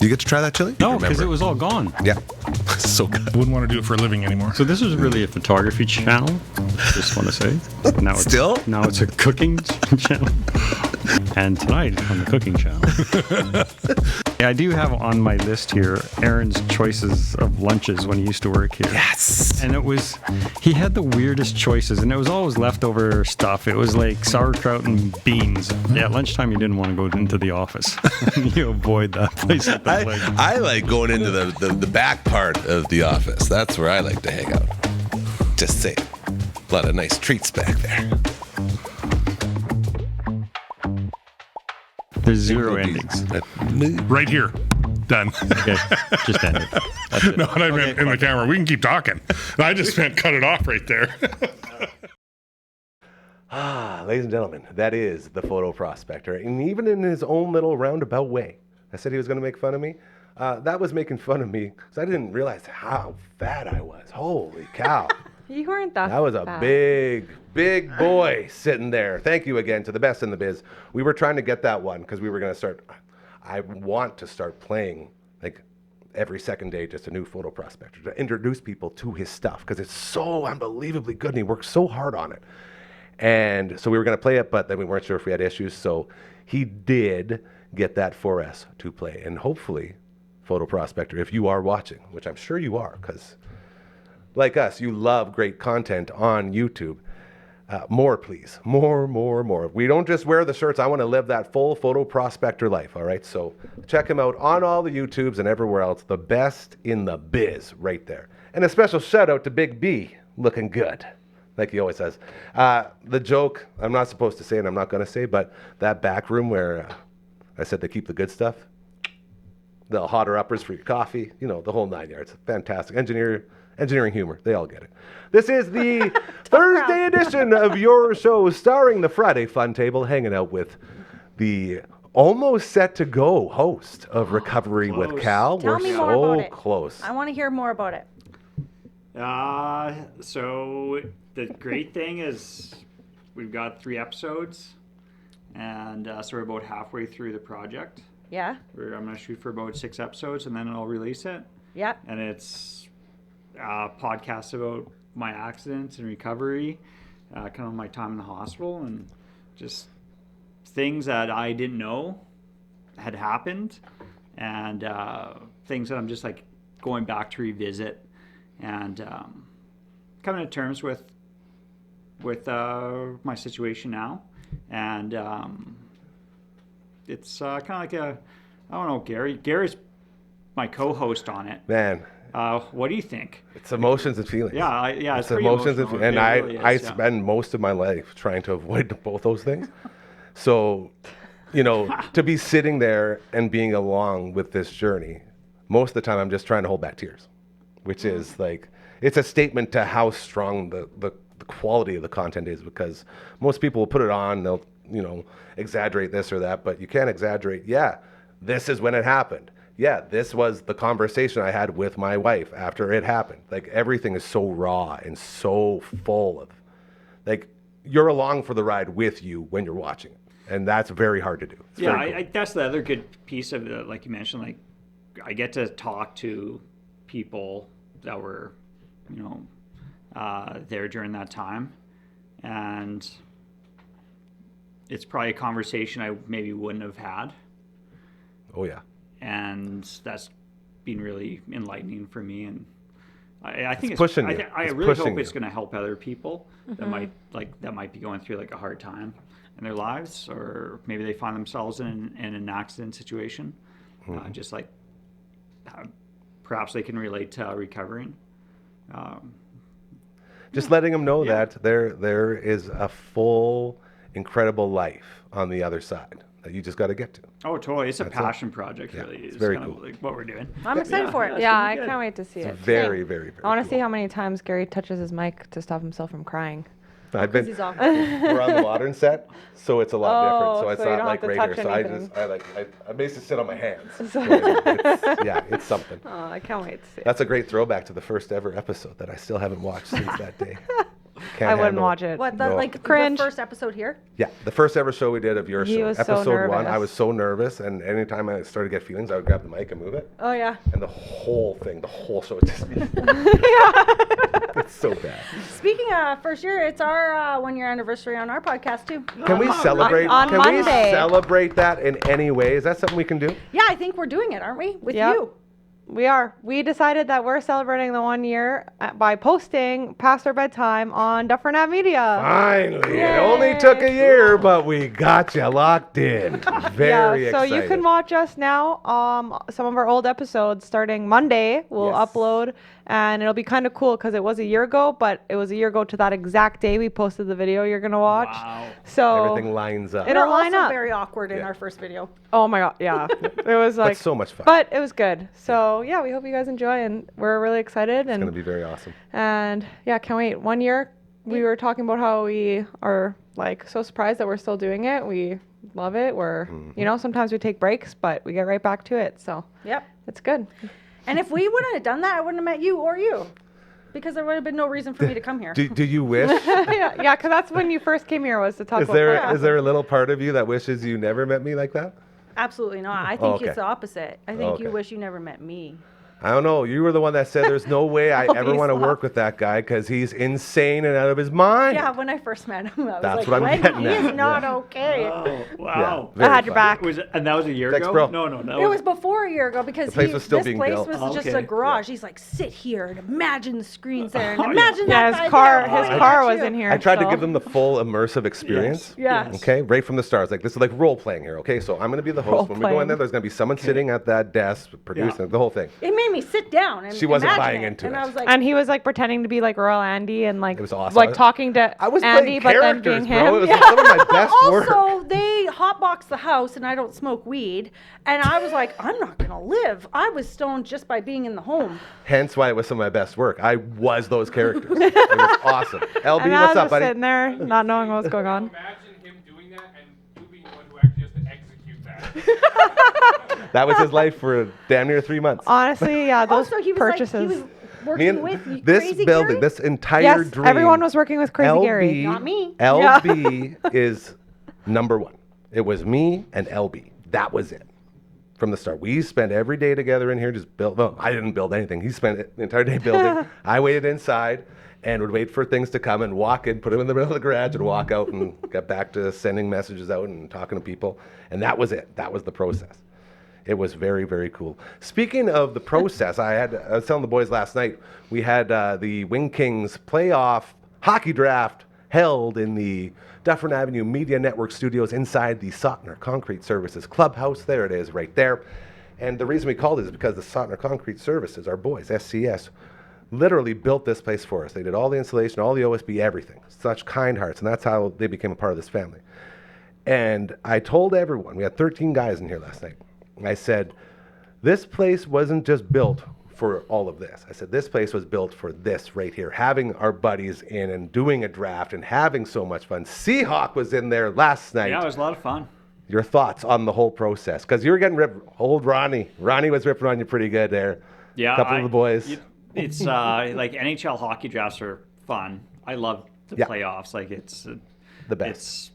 You get to try that chili? No, because it was all gone. Yeah. So good. I wouldn't want to do it for a living anymore. So this was really a photography channel, just want to say. Now it's, Still? Now it's a cooking channel. And tonight on the cooking channel. Yeah, I do have on my list here Aaron's choices of lunches when he used to work here. Yes. And he had the weirdest choices, and it was always leftover stuff. It was like sauerkraut and beans. Yeah, at lunchtime you didn't want to go into the office. You avoid that place. I like going into the back part of the office. That's where I like to hang out. Just saying. A lot of nice treats back there. There's zero endings. Right here. Done. Okay, just end it. That's it. No, and I meant in the camera. We can keep talking. I just meant cut it off right there. Ladies and gentlemen, that is the Photo Prospector. And even in his own little roundabout way, I said he was going to make fun of me. That was making fun of me because I didn't realize how fat I was. Holy cow. You weren't that That was a bad. big boy sitting there. Thank you again to the best in the biz. We were trying to get that one because we were going to start. I want to start playing like every second day just a new Photo Prospector to introduce people to his stuff because it's so unbelievably good and he works so hard on it. And so we were going to play it, but then we weren't sure if we had issues. So he did get that for us to play. And hopefully, Photo Prospector, if you are watching, which I'm sure you are because like us, you love great content on YouTube. More, please. More. We don't just wear the shirts. I want to live that full photo prospector life. All right. So check him out on all the YouTubes and everywhere else. The best in the biz right there. And a special shout out to Big B, looking good, like he always says. The joke, I'm not supposed to say and I'm not going to say, but that back room where I said they keep the good stuff, the hotter uppers for your coffee, the whole 9 yards. Fantastic. Engineering humor. They all get it. This is the Thursday edition of your show, starring the Friday Fun Table, hanging out with the almost set to go host of Recovery with Cal. Tell We're me more so about it. close. I want to hear more about it. So the great thing is we've got 3 episodes, and so we're about halfway through the project. Yeah. I'm going to shoot for about 6 episodes, and then I'll release it. Yeah. And it's a podcast about my accidents and recovery, kind of my time in the hospital, and just things that I didn't know had happened, and things that I'm just like going back to revisit, and coming to terms with my situation now. And it's kind of like I don't know, Gary's my co-host on it. Man. What do you think? It's emotions and feelings. Yeah, it's pretty emotions emotional. and It really I is, yeah. spend most of my life trying to avoid both those things. So, to be sitting there and being along with this journey, most of the time I'm just trying to hold back tears, which is like, it's a statement to how strong the quality of the content is, because most people will put it on, they'll, exaggerate this or that, but you can't exaggerate. Yeah, this is when it happened. Yeah, this was the conversation I had with my wife after it happened. Like, everything is so raw and so full of, like, you're along for the ride with you when you're watching it. And that's very hard to do. It's very cool. That's the other good piece of it, like you mentioned, like, I get to talk to people that were, there during that time. And it's probably a conversation I maybe wouldn't have had. Oh, yeah. And that's been really enlightening for me, and I think it's pushing you. I really hope it's going to help other people that might be going through like a hard time in their lives, or maybe they find themselves in an accident situation, just like perhaps they can relate to recovering. Just letting them know that there is a full, incredible life on the other side that you just got to get to. Oh, totally. It's a passion project, really. It's it's very kind cool. of like what we're doing. I'm excited for it. Yeah, I can't wait to see it. Very, very, very I want to cool. see how many times Gary touches his mic to stop himself from crying. I've been, He's awkward. we're on the modern set, so it's a lot different. So it's so you not don't like have to regular. touch So anything. I basically sit on my hands. It's something. Oh, I can't wait to see it. That's a great throwback to the first ever episode that I still haven't watched since that day. I wouldn't watch it. What, No. Cringe. the first episode here? Yeah, the first ever show we did of your He show, was so episode 1. I nervous. was so nervous, and anytime I started to get feelings, I would grab the mic and move it, Oh, yeah. and the whole would just be. It's so bad. Speaking of first year, it's our 1-year anniversary on our podcast, too. Can we celebrate? On Can we Monday. celebrate that in any way? Is that something we can do? Yeah, I think we're doing it, aren't we? With Yep. you. We are. We decided that we're celebrating the 1 year by posting past our bedtime on Dufferin Ave Media. Finally, it only took a year, but we got you locked in. Very so excited. you can watch us now. Some of our old episodes starting Monday we'll Yes. upload, and it'll be kind of cool because it was a year ago, but it was a year ago to that exact day we posted the video you're gonna watch. Wow. So Everything lines up. It'll We're line also up. very awkward in Yeah. our first video. Oh my god, yeah. It was like so much fun. But it was good. So yeah, we hope you guys enjoy, and we're really excited. It's And going to be very awesome. and yeah, can't wait. 1 year. We were talking about how we are like so surprised that we're still doing it. We love it. We're sometimes we take breaks, but we get right back to it. So Yep. it's good. And if we wouldn't have done that, I wouldn't have met you or you. Because there would have been no reason for me to come here. Do you wish? yeah, because that's when you first came here was to talk Is about there podcasts. is there a little part of you that wishes you never met me like that? Absolutely not. I think okay. it's the opposite. I think you Okay. wish you never met me. I don't know. You were the one that said there's no way I I'll ever be want to work soft. with that guy because he's insane and out of his mind. Yeah, when I first met him, I was That's like, what I'm Wendy, getting he at. is not Yeah. okay. Oh, wow. Very I had your funny. back. And that was a year Thanks, ago? bro. No, that It was before a year ago because The place was still this being place built. was just Okay. a garage. He's like, sit here and imagine the screens there and Oh, yeah. imagine Yeah, that his guy car, there his pointing car at was you." in here. I tried to so- give them the full immersive experience. Yeah. Okay, right from the start. It's like, this is like role playing here. Okay, so I'm going to be the host. When we go in Role-playing. there, there's going to be someone sitting at that desk producing the whole thing. It made me sit down and She wasn't imagine buying it. into and it. I was like, And he was like pretending to be like Royal Andy and like It was awesome. like talking to I was Andy, playing but then characters, being bro. him. It was some of my best work. also, they hotboxed the house, and I don't smoke weed. And I was like, I'm not gonna live. I was stoned just by being in the home. Hence why it was some of my best work. I was those characters. It was awesome. LB, And I what's was up, just buddy? sitting there not knowing what was going on. Imagine him doing that and you being the one who actually has to execute that. That was his life for damn near 3 months. Honestly, yeah, those Also, he was purchases. like, he was Me working and with this Crazy building, Gary? this entire Yes, dream. everyone was working with Crazy Gary. Not me. LB is number one. It was me and LB. That was it. From the start. We spent every day together in here, just built. Well, I didn't build anything. He spent the entire day building. I waited inside and would wait for things to come and walk in, put them in the middle of the garage and walk out and get back to sending messages out and talking to people. And that was it. That was the process. It was very, very cool. Speaking of the process, I was telling the boys last night, we had the Wing Kings playoff hockey draft held in the Dufferin Avenue Media Network studios inside the Sotner Concrete Services clubhouse. There it is right there. And the reason we called it is because the Sotner Concrete Services, our boys, SCS, literally built this place for us. They did all the installation, all the OSB, everything. Such kind hearts, and that's how they became a part of this family. And I told everyone, we had 13 guys in here last night. I said, this place wasn't just built for all of this. I said, this place was built for this right here. Having our buddies in and doing a draft and having so much fun. Seahawk was in there last night. Yeah, it was a lot of fun. Your thoughts on the whole process? Because you were getting ripped. Old Ronnie. Ronnie was ripping on you pretty good there. Yeah, a couple of the boys. It's like NHL hockey drafts are fun. I love the playoffs. Like it's the best. It's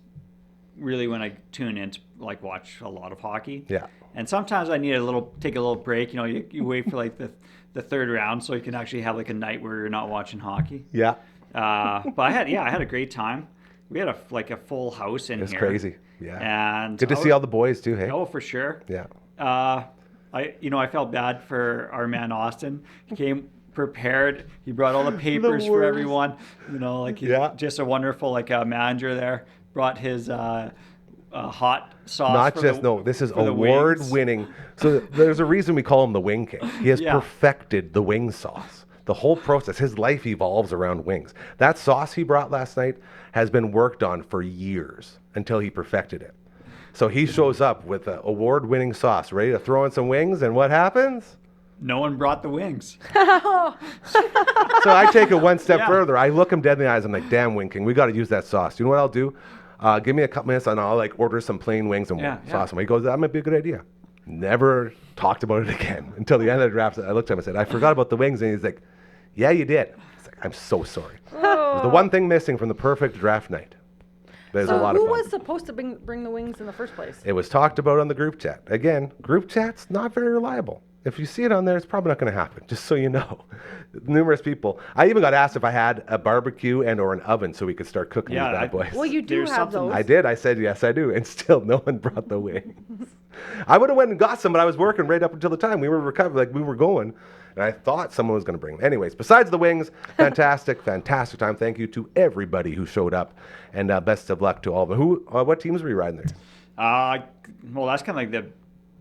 really when I tune in to like watch a lot of hockey. Yeah. And sometimes I need take a little break. You know, you wait for like the third round so you can actually have like a night where you're not watching hockey. Yeah. But I had a great time. We had a full house in here. It was crazy. Yeah. And good to see all the boys too, hey? Oh, for sure. Yeah. I felt bad for our man Austin. He came prepared. He brought all the papers for everyone. You know, like he's just a wonderful manager there. Brought his hot sauce. Not for just, the, no, this is for the award wings. winning. So there's a reason we call him the Wing King. He has perfected the wing sauce. The whole process, his life evolves around wings. That sauce he brought last night has been worked on for years until he perfected it. So he shows up with an award-winning sauce, ready to throw in some wings, and what happens? No one brought the wings. So I take it one step further. I look him dead in the eyes. I'm like, damn, Wing King, we got to use that sauce. You know what I'll do? Give me a couple minutes, and I'll like order some plain wings and sauce. And he goes, that might be a good idea. Never talked about it again until the end of the draft. I looked at him and said, I forgot about the wings. And he's like, yeah, you did. It's like, I'm so sorry. It was the one thing missing from the perfect draft night. But it was a lot of who fun. was supposed to bring the wings in the first place? It was talked about on the group chat. Again, group chat's not very reliable. If you see it on there, it's probably not going to happen, just so you know. Numerous people. I even got asked if I had a barbecue and or an oven so we could start cooking these bad boys. Well, you do have those. I did. I said, yes, I do. And still, no one brought the wings. I would have went and got some, but I was working right up until the time. We were recovering, like we were going. And I thought someone was going to bring them. Anyways, besides the wings, fantastic, fantastic time. Thank you to everybody who showed up. And best of luck to all of them. What teams were you riding there? Well, that's kind of like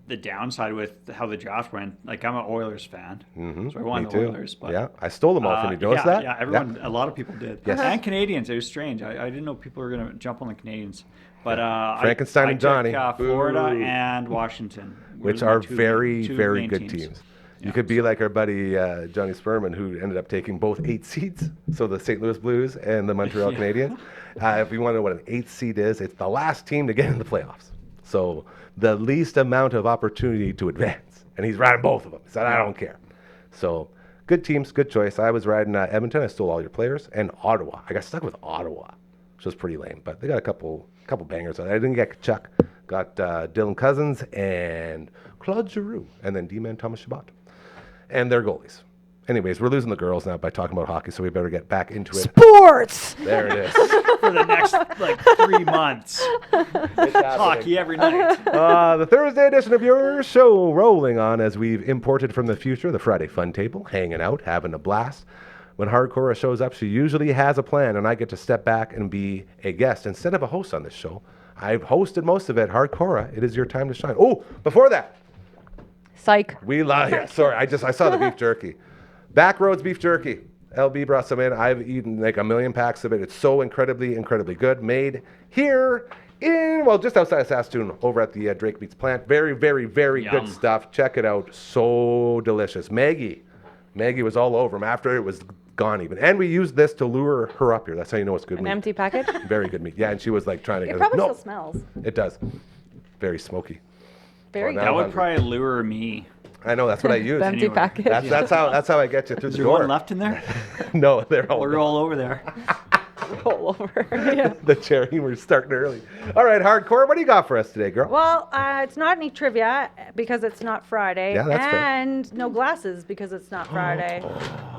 the downside with how the draft went. Like, I'm an Oilers fan. Mm-hmm. So I wanted Me the too. Oilers. But, yeah, I stole them all from you. Notice that? Yeah, everyone, a lot of people did. Yes. And Canadians. It was strange. I didn't know people were going to jump on the Canadians. But Frankenstein I and Johnny. took, Florida Boo. and Washington. Which were my are two very, two very main good teams. teams. You could be like our buddy Johnny Sperman, who ended up taking both 8 seeds. So the St. Louis Blues and the Montreal Canadiens. If you want to know what an 8th seed is, it's the last team to get in the playoffs. So the least amount of opportunity to advance. And he's riding both of them. He said, I don't care. So good teams, good choice. I was riding Edmonton. I stole all your players. And Ottawa. I got stuck with Ottawa, which was pretty lame. But they got a couple bangers on it. I didn't get Chuck. Got Dylan Cousins and Claude Giroux. And then D-Man Thomas Chabot. and their goalies. Anyways, we're losing the girls now by talking about hockey, so we better get back into it. Sports! There it is. For the next 3 months. Hockey every night. The Thursday edition of your show rolling on as we've imported from the future the Friday Fun Table, hanging out, having a blast. When Cora shows up, she usually has a plan, and I get to step back and be a guest instead of a host on this show. I've hosted most of it. Cora, it is your time to shine. Oh, before that. Psych. We love it. Sorry, I saw the beef jerky. Backroads beef jerky. LB brought some in. I've eaten like 1 million packs of it. It's so incredibly, incredibly good. Made here just outside of Saskatoon over at the Drake Meats plant. Very, very, very Yum. good stuff. Check it out. So delicious. Maggie was all over them after it was gone even. And we used this to lure her up here. That's how you know it's good An meat. empty package? Very good meat. Yeah, and she was like trying to It get probably no, still smells. it does. Very smoky. Very Well, good. That would hungry. probably lure me. I know, that's what I use. Empty Anyway. package. That's how I get you through Is the there door. one left in there? No, they're all We're all over there. Roll over. Yeah. the cherry. We're starting early. All right, Hardcore, what do you got for us today, girl? Well, it's not any trivia because it's not Friday. Yeah, that's fair. And no glasses because it's not Friday.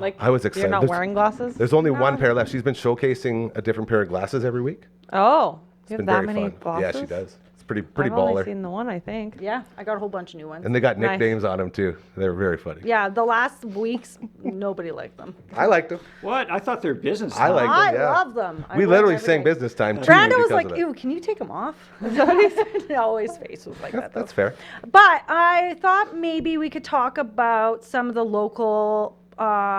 Like, I was excited. You're not There's- wearing glasses? There's only one pair left. She's been showcasing a different pair of glasses every week. Oh, It's you been have that very many fun. glasses? Yeah, she does. It's pretty I've only baller. seen the one, I think. Yeah, I got a whole bunch of new ones. And they got Nice. nicknames on them too. They're very funny. Yeah, the last weeks, nobody liked them. I liked them. What? I thought they're business. I liked them. I Yeah. love them. I We wear them literally every sang day. business time too. Brando was because like, of that. ew, can you take them off? Is that what he said? No, his face was like that. That's fair. But I thought maybe we could talk about some of the local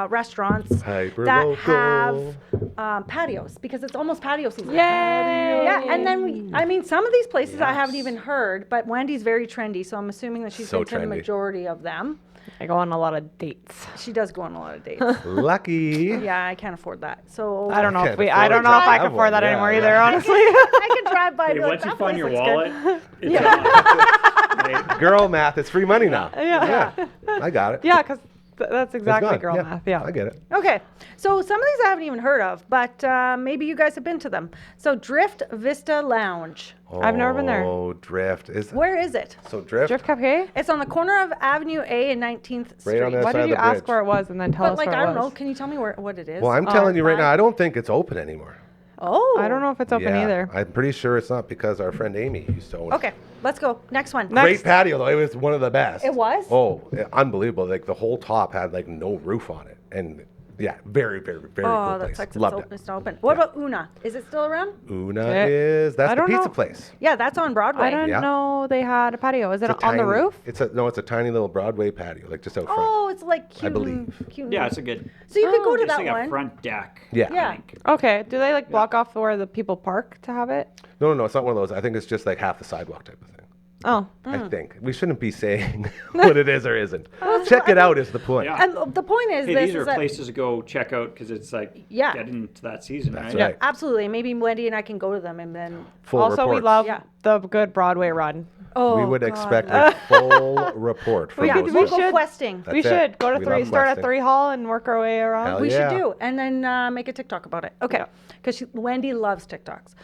restaurants Hyper that local. have patios because it's almost patio season. Yay! Yeah, and then some of these places I haven't even heard, but Wendy's very trendy, so I'm assuming that she's So been to the trendy. majority of them. I go on a lot of dates. She does go on a lot of dates. Lucky. Yeah, I can't afford that. So I don't know can't if I afford don't to know if I have can one. afford that Yeah, anymore yeah. either, honestly. I can drive by. and Hey, be like, once you "That find place your looks good." wallet, it's on. Girl math. It's free money now. Yeah. I got it. Yeah, because that's It's exactly gone. girl math. Yeah. I get it. Okay, so some of these I haven't even heard of, but maybe you guys have been to them. So Drift Vista Lounge. I've never been there. Oh, Drift. Where is it? So Drift? Drift Cafe? It's on the corner of Avenue A and 19th Street. Right on that Why side did of you the ask bridge. where it was and then tell But us like, where I it don't know. was? Can you tell me what it is? Well, I'm telling you right now, I don't think it's open anymore. Oh. I don't know if it's open Yeah, either. I'm pretty sure it's not because our friend Amy used to own it. Okay, let's go. Next one. Great patio though. It was one of the best. It was? Oh, unbelievable. Like the whole top had like no roof on it. And yeah, very, very, very Oh, cool that place. sucks. Loved It's not open. What about Una? Is it still around? Una Yeah. is, that's I the don't pizza know. place. Yeah, that's on Broadway. I don't Yeah. know they had a patio. Is it It's a on the tiny- roof? It's a tiny little Broadway patio, like just out front. Oh, it's like cute. I believe. Cute. Yeah, it's a good. So you could go to It's that like one. a front deck. Yeah. Yeah. I think. Okay. Do they like block off where the people park to have it? No, it's not one of those. I think it's just like half the sidewalk type of thing. Oh. I think. We shouldn't be saying what it is or isn't. Check it out is the point. Yeah. And the point is, Hey, this these are is that places to go check out because it's like Yeah. getting to that season, That's right? right. absolutely. Maybe Wendy and I can go to them and then. Full Also, we reports. love Yeah. the good Broadway run. Oh, We would God. expect a full report from We those could- We'll folks. go should- questing. That's we it. should go to We three. love Start at questing. 3 Hall and work our way around. Hell We yeah. should do, and then make a TikTok about it. Okay, Yeah. because Wendy loves TikToks.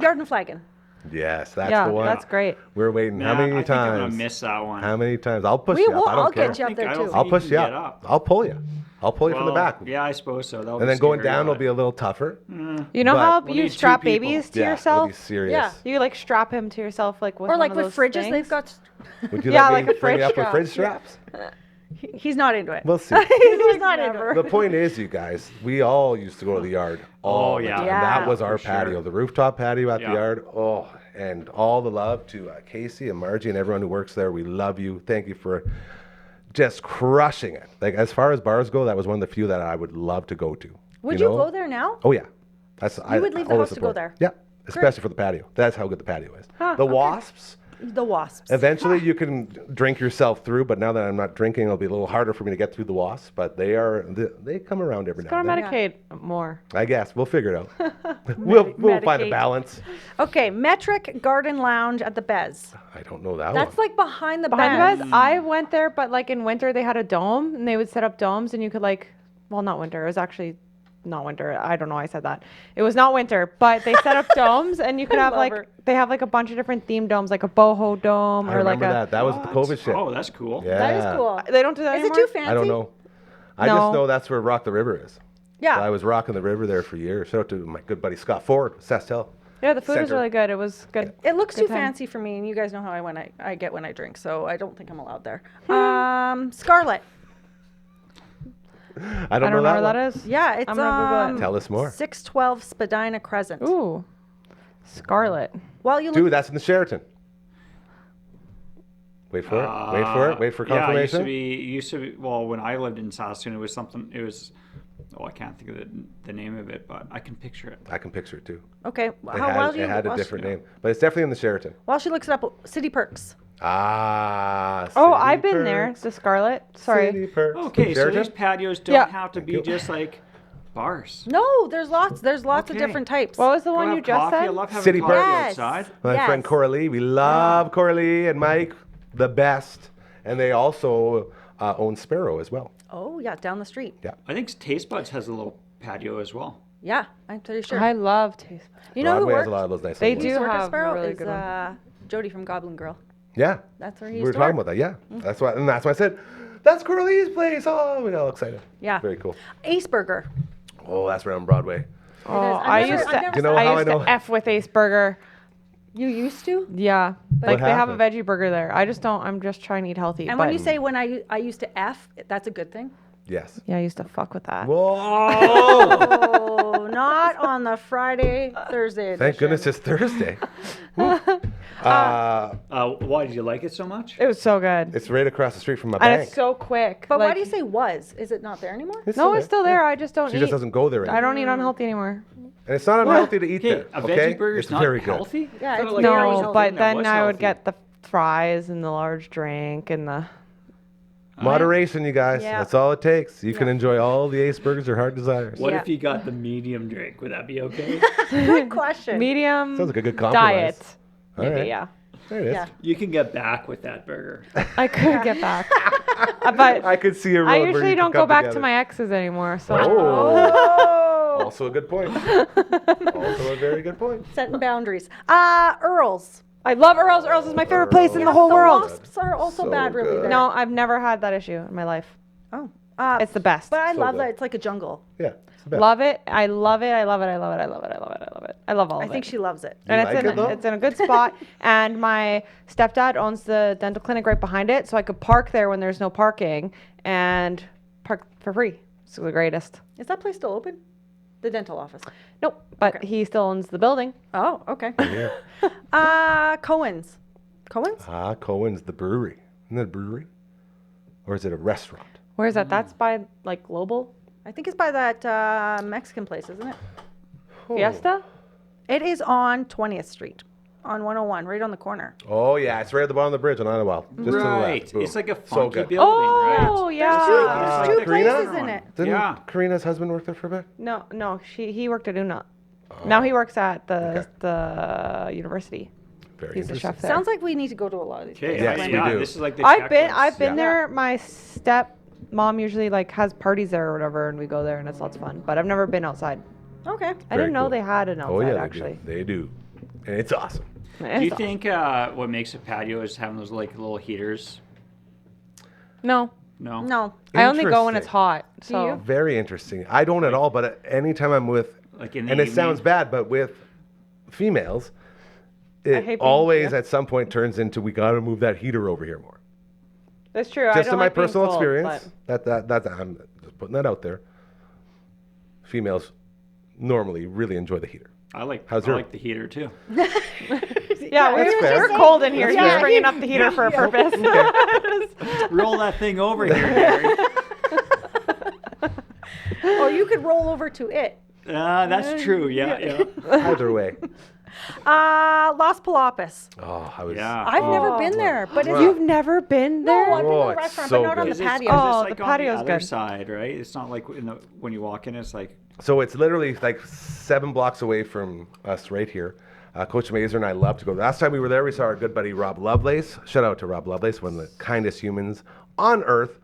Yard and Flagon. Yes, that's Yeah, the one. that's great. We're waiting. Nah, How many I think I'm times? gonna miss that one. How many times? I'll push We you will. up. I don't I'll care. get you up I there don't too. think I'll you push can you get up. up. I'll pull you. I'll pull you from the Well, back. Yeah, I suppose so. That'll And be then going scary, down will but- be a little tougher. You know But how we'll you need two strap people. babies to Yeah, it'll yourself? be serious. Yeah. You like strap him to yourself like with Or one like of with those fridges, things? they've got. Would you Yeah, let me like a bring you fridge up with strap. fridge straps? He's not into it. We'll see. He's not into it. The point is, you guys, we all used to go to the yard. All the yeah. time. Yeah. That was our For sure. patio, the rooftop patio at Yeah. the yard. Oh, and all the love to Casey and Margie and everyone who works there. We love you. Thank you for just crushing it. Like as far as bars go, that was one of the few that I would love to go to. Would you know? go there now? Oh yeah, You would leave the always house to go support. there? Yeah, especially for the patio. That's how good the patio is. Huh, the okay. wasps. The wasps. Eventually, you can drink yourself through, but now that I'm not drinking, it'll be a little harder for me to get through the wasps. But they come around every Go now to and then. Medicaid more. I guess we'll figure it out. we'll find a Medicaid. balance. Okay, Metric Garden Lounge at the Bez. I don't know that That's one. like behind the Behind Bez. the beds, I went there, but like in winter they had a dome and they would set up domes and you could like, well, not winter. It was actually not winter. I don't know why I said that. It was not winter, but they set up domes, and you could have like they have like a bunch of different themed domes, like a boho dome I or like remember a. that. That was the COVID shit. Oh, that's cool. Yeah. That is cool. They don't do that Is it anymore? too fancy? I don't know. I No. just know that's where Rock the River is. Yeah. I was rocking the river there for years. Shout out to my good buddy Scott Ford, Sastel. Yeah, the food was Center. really good. It was good. It looks Good too time. fancy for me, and you guys know how I get when I drink, so I don't think I'm allowed there. Scarlet. I don't know where that that one. is. Yeah, it's I'm gonna Google it. Tell us more. 612 Spadina Crescent. Ooh, Scarlet. Well, you Dude, look. that's in the Sheraton. Wait for it. Wait for it. Wait for confirmation. Yeah, it used to be, well, when I lived in Saskatoon, I can't think of the name of it, but I can picture it. I can picture it too. Okay. It had a different name, but it's definitely in the Sheraton. While she looks it up, City Perks. Ah. Oh, City I've been there. Perks. The Scarlet. Sorry. City Perks. Okay, so Sheraton? these patios don't Yeah. have to be just like bars. No, there's lots. There's lots of Okay. different types. What was the Go one have you just coffee. I said? love having City coffee Park. Yes. outside. My Yes. friend Cora Lee. We love Cora Lee and Mike, the best. And they also own Sparrow as well. Oh yeah, down the street. Yeah. I think Taste Buds has a little patio as well. Yeah, I'm pretty sure. I love taste. You know who Broadway has worked? a lot of those nice They little do Used to work at have a Sparrow really is good one. Jody from Goblin Girl. Yeah. That's where he We used were to talking work. about that, yeah. That's why I said, that's Cora Lee's place. Oh, we got all excited. Yeah. Very cool. Ace Burger. Oh, that's right on Broadway. Oh, I've I never- used I've to. never You know I how used I to know? F with Ace Burger. You used to? Yeah, like they have a happened? veggie burger there. I just don't. I'm just trying to eat healthy. And but when you say when I used to F, that's a good thing. Yes. yeah, I used to fuck with that. Whoa. Oh, not on the Friday, Thursday. Thank edition. goodness it's Thursday. Why did you like it so much? It was so good, It's right across the street from my and bank. it's so quick. But why like- do you say was? Is it not there anymore? No, it's still there. I just don't She eat. just doesn't go there anymore. I don't eat unhealthy anymore. And it's not unhealthy to eat Okay, there. a Okay? veggie burger It's is not very good. healthy? Yeah, I thought it's like very every No, healthy but thing that then was I would healthy. get the fries and the large drink and the. Moderation, you guys. Yeah. That's all it takes. You can enjoy all the Ace Burgers your heart desires. What Yeah. if you got the medium drink? Would that be okay? Good question. Medium Sounds like a good compromise. diet. All Maybe, right. yeah. There it is. Yeah. You can get back with that burger. I could get back. But I could see a road I where you usually could don't go come back together. to my exes anymore. So Oh. Also a good point. Also a very good point. Setting boundaries. Earl's. I love Earl's. Earl's is my favorite place in Yeah, the whole world. Wasps are also So bad, really. good. There. No, I've never had that issue in my life. Oh. It's the best. But I So love good. that it's like a jungle. Yeah. It's the best. Love it. I love it. I love it. I love it. I love it. I love it. I love it. I love all I of think it. she loves it. And You like it, though? it's in a good spot. And my stepdad owns the dental clinic right behind it, so I could park there when there's no parking and park for free. It's the greatest. Is that place still open? The dental office. Nope, but he still owns the building. Oh, okay. Yeah. Cohen's. Cohen's? Cohen's, the brewery. Isn't it a brewery? Or is it a restaurant? Where is that? That's by like Global I think it's by that Mexican place, isn't it? Fiesta. It is on 20th Street, on 101, right on the corner. Oh, yeah. It's right at the bottom of the bridge on Idlewild. Just to the Right. left. Boom. It's like a So funky good. building, Oh right? yeah. There's two like the places Karina in it. Didn't Yeah. Karina's husband work there for a bit? No, he worked at Una. Now he works at Okay. the university. Very He's the interesting. chef there. Sounds like we need to go to a lot of these Okay, places. Yes, when- we do. This is like the I've checklist. been Yeah. there. My step mom usually like has parties there or whatever, and we go there, and it's lots of fun. But I've never been outside. Okay. I Very didn't know cool. they had an outside Oh, yeah, actually. They do. And it's awesome. Do you think what makes a patio is having those like little heaters? No, No. No. I only go when it's Interesting. hot. So you? Very interesting. I don't at all, but anytime I'm with, Like in the and it evening? sounds bad, but with females, hate it being- always yeah. at some point turns into we got to move that heater over here more. that's true. I Just don't in my like being personal cold, experience, that I'm just putting that out there. Females normally really enjoy the heater. I like How's I your- like the heater too. but- yeah, That's fair. we're cold in here. That's He's fair. bringing up the heater for a purpose. Roll that thing over here, Gary. Or you could roll over to it. That's true. Yeah. Either way. Las Palapas. Oh, I was. Yeah. I've never been there, but it's You've never been there? no, I've been Oh, to the it's restaurant, so but not on good. the Is patio. this Oh, like the on patio's the other good. side, right? It's not like when you walk in, it's like So it's literally like 7 blocks away from us right here. Coach Mazer and I love to go. Last time we were there, we saw our good buddy Rob Lovelace. Shout out to Rob Lovelace, one of the kindest humans on earth.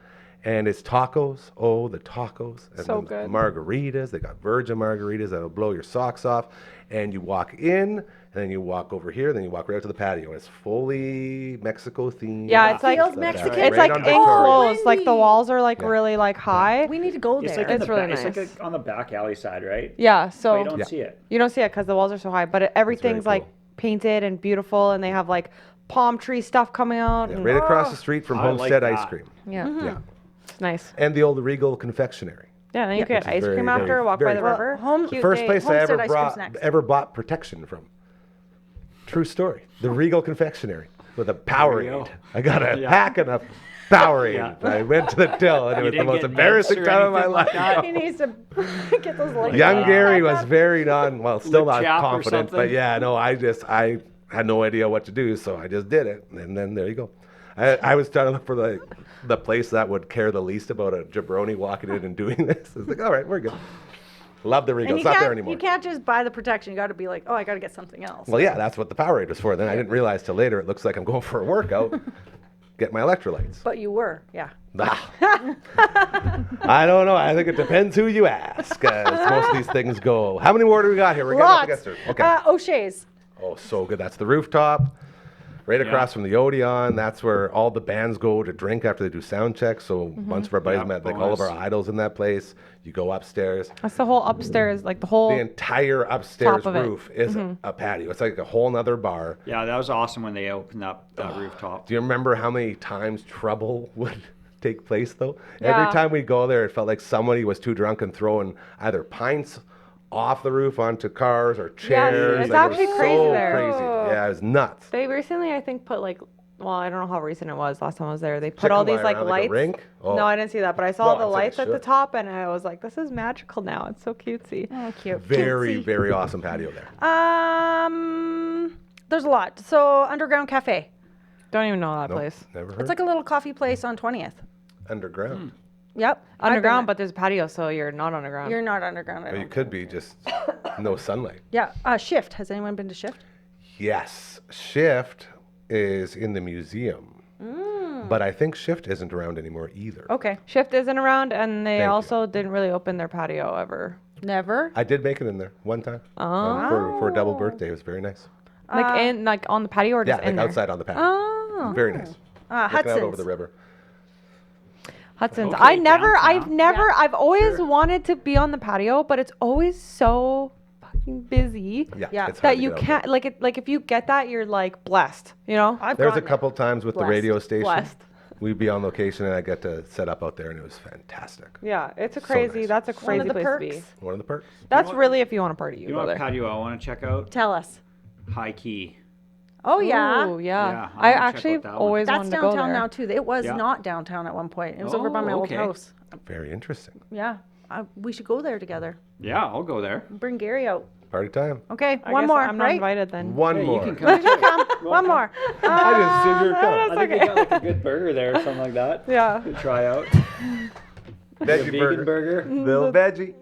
And it's tacos. Oh, the tacos. And So then good. margaritas. They got virgin margaritas that'll blow your socks off. And you walk in, and then you walk over here, then you walk right out to the patio. It's fully Mexico themed. Yeah, it's like Feels Mexican. it's Right like on Victoria. enclosed. Like the Wendy. walls are like really like high. We need to go there. It's like in It's the really back, nice. It's like on the back alley side, right? Yeah, so But you don't see it. you don't see it because the walls are so high, but everything's like cool. painted and beautiful, and they have like palm tree stuff coming out. Yeah, and- right across the street from I like Homestead Ice that. Cream. yeah, Yeah. it's nice. And the old Regal Confectionery. Yeah, then you Which get is ice very, cream very, after, walk very by the cool. river. Cute First day. place I Homestead ever ice cream's next. bought protection from. True story. The Regal Confectionery with a There Powerade. you go. I got a Yeah. pack of Powerade. Yeah. I went to the till, and it You was the didn't most get embarrassing nips or time of my anything like life. that? He needs to get those legs. Young Gary was very still Lip not chap or confident, but something? yeah, no, I had no idea what to do, so I just did it, and then there you go. I was trying to look for the place that would care the least about a jabroni walking in and doing this. It's like, all right, we're good. Love the Regal. And It's not there anymore. you can't just buy the protection. You got to be like, oh, I got to get something else. Well, yeah, that's what the Powerade was for. Then I didn't realize till later it looks like I'm going for a workout, get my electrolytes. But you were, yeah. Ah. I don't know. I think it depends who you ask. Most of these things go. How many more do we got here? We're getting up Lots. against it. Okay. O'Shea's. Oh, so good. That's the rooftop. Right across from the Odeon. That's where all the bands go to drink after they do sound checks. So a bunch of our buddies Yeah, met like all of our bonus. idols in that place. You go upstairs. That's the whole upstairs, like the whole. The entire upstairs Top of it. roof is a patio. It's like a whole nother bar. Yeah, that was awesome when they opened up that rooftop. Do you remember how many times trouble would take place though? Yeah. Every time we'd go there, it felt like somebody was too drunk and throwing either pints off the roof onto cars or chairs. it's Like, it actually was crazy so there. crazy. Yeah, it was nuts. They recently, I think, put like. Well, I don't know how recent it was. Last time I was there, they put Chicken all these wire like around like a lights. rink? Oh. No, I didn't see that, but I saw No, the I'm saying lights at the should. top, and I was like, "This is magical now. It's so cutesy." Oh, cute. Very, Cutesy. very awesome patio there. There's a lot. So Underground Cafe. Don't even know that Nope, place. never heard. It's like a little coffee place on 20th. Underground. Yep. I've been Underground, there. but there's a patio, so you're not underground. You're not underground. I Or you don't could be just no sunlight. Yeah. Shift. Has anyone been to Shift? Yes, Shift is in the museum. But I think Shift isn't around anymore either. Okay. Shift isn't around, and they Thank you. also didn't really open their patio ever. Never. I did make it in there one time for a double birthday. It was very nice. Like on the patio or Yeah, just in like there? outside on the patio. Oh. Very nice. Looking out over Hudson's. the river. Hudson's. Okay, I've always wanted to be on the patio, but it's always so fucking busy Yeah, Yeah. it's hard that to you get out can't like if you get that, you're like blessed, you know? I've There was a gone couple times with the Blessed. radio station. Blessed. We'd be on location and I get to set up out there and it was fantastic. Yeah, it's a So crazy. nice. That's a One of crazy the place to be. perks. One of the perks. That's really if you want to party, you You know go what there. patio I want to check out? Tell us. High Key. Oh yeah. Ooh, yeah. Yeah, I I wanna check actually out that one. always That's wanted to go downtown there. now too. It was Yeah. not downtown at one point. It was over by my Oh, old okay. house. Very interesting. Yeah. We should go there together. Yeah, I'll go there. Bring Gary out. Party time. Okay. I one guess more. I'm not right? invited then. One Yeah, more. you can come. too. Come. One more. I just said you're coming. I think they got like a good burger there or something like that. Yeah. To try out. Veggie Vegan burger. Little veggie.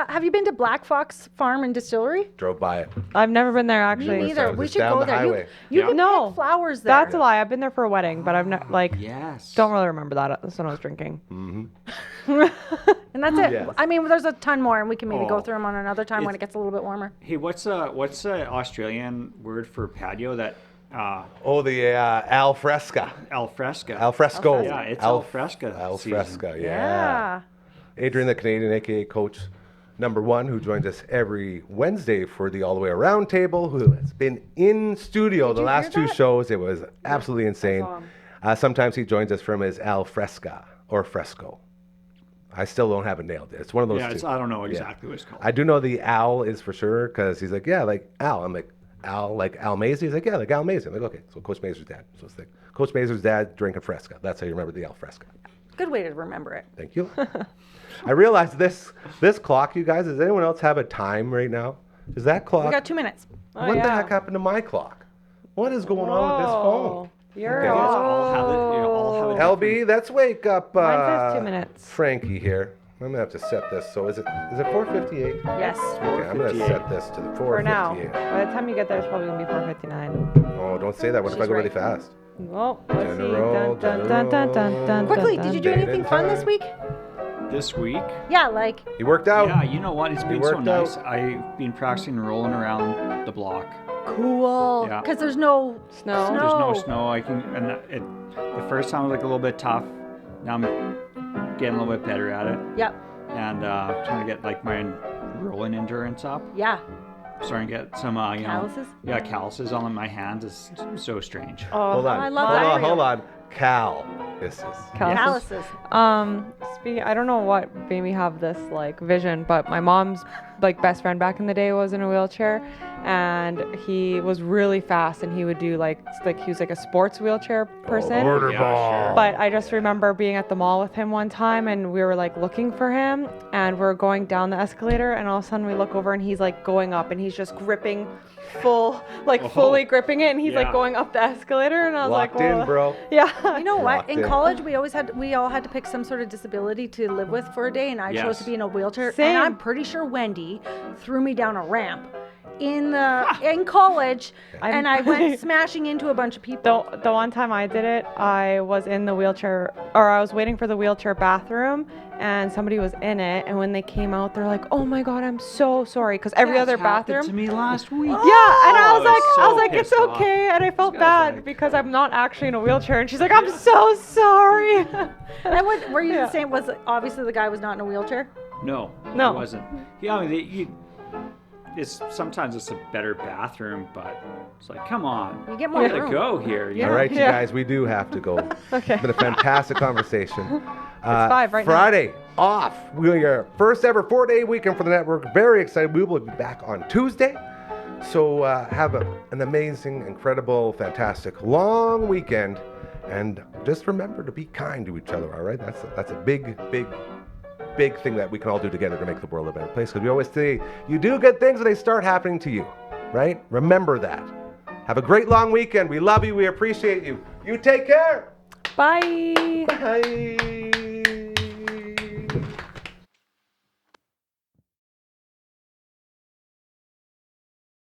Have you been to Black Fox Farm and Distillery? Drove by it. I've never been there Me actually. neither. times. We It's should down go the there. highway. You Yeah. can No. pick flowers there. That's a lie. I've been there for a wedding, but I've not like Yes. don't really remember that. That's when I was drinking. And that's it. Yes. I mean, there's a ton more, and we can maybe go Oh. through them on another time when it It's- gets a little bit warmer. Hey, what's the Australian word for patio that Oh, the al fresca. al fresca? Al fresco. Yeah, it's al fresca Al season. fresca, yeah. Adrian, the Canadian, aka Coach #1, who joins us every Wednesday for the All the Way Around table, who has been in studio the you last hear two that? shows. It was absolutely insane. saw him. Sometimes he joins us from his al fresca or fresco. I still don't have it nailed. It's one of those Yeah, two. I don't know exactly what it's called. I do know the Al is for sure because he's like, yeah, like Al. I'm like, Al, like Al Mazie? He's like, yeah, like Al Mazie. I'm like, okay, so Coach Mazer's dad. So it's like, Coach Mazer's dad drinking Fresca. That's how you remember the Al Fresca. Good way to remember it. Thank you. I realized this clock, you guys, does anyone else have a time right now? Is that clock? We got 2 minutes. What the heck happened to my clock? What is going on with this phone? You're Okay. You guys off. all have it. You all have a LB, let's wake up Mine says 2 minutes. Frankie here. I'm gonna have to set this. So is it 4:58? Yes. Okay, I'm gonna 4:58. set this to the 4:58. For now. By the time you get there, it's probably gonna be 4:59. Oh, don't say that. What if I She's go really right. fast? Well, let's see. General, Dun, dun, dun, dun, dun, dun, Quickly, dun, did you dun. do anything fun this week? This week? Yeah, like He worked out. Yeah, you know what? It's been so worked nice. out. I've been practicing rolling around the block. cool. Yeah. Because there's no Snow. There's no snow. The first time was like a little bit tough. Now I'm getting a little bit better at it. Yep. And trying to get like my rolling endurance up. Yeah. Starting to get some, Calluses? calluses on my hands is so strange. Oh, Hold on. I love that. Hold on. Cal. This is. Calluses. Speaking, I don't know what made me have this like vision, but my mom's like best friend back in the day was in a wheelchair, and he was really fast, and he would do like he was like a sports wheelchair person. Border Yeah, ball. sure. But I just remember being at the mall with him one time, and we were like looking for him, and we're going down the escalator, and all of a sudden we look over, and he's like going up, and he's just gripping fully gripping it, and he's like Yeah. going up the escalator, and I was Locked like, in, "Whoa." bro. Yeah. You know what? Locked In in. college, we all had to pick some sort of disability to live with for a day, and I chose Yes. to be in a wheelchair. Same. And I'm pretty sure Wendy threw me down a ramp in college, and I went smashing into a bunch of people. The one time I did it, I was in the wheelchair, or I was waiting for the wheelchair bathroom, and somebody was in it, and when they came out, they're like, "Oh my God, I'm so sorry," because every other bathroom. to me last week. Yeah, and I was like, so it's pissed off. okay, and I felt This guy's bad like- because I'm not actually in a wheelchair, and she's like, "I'm so sorry." And were you Yeah. the same? Was obviously the guy was not in a wheelchair? No, No. it wasn't. Yeah, I mean, sometimes it's a better bathroom, but it's like, come on, You get more gotta room. go here. You All know? right, you Yeah. guys, we do have to go. Okay. It's been a fantastic conversation. It's 5 right now. Friday off. We are first ever 4-day weekend for the network. Very excited. We will be back on Tuesday. So have an amazing, incredible, fantastic long weekend, and just remember to be kind to each other. All right, that's a big thing that we can all do together to make the world a better place. Because we always say you do good things and they start happening to you. Right? Remember that. Have a great long weekend. We love you. We appreciate you. You take care. Bye. Bye.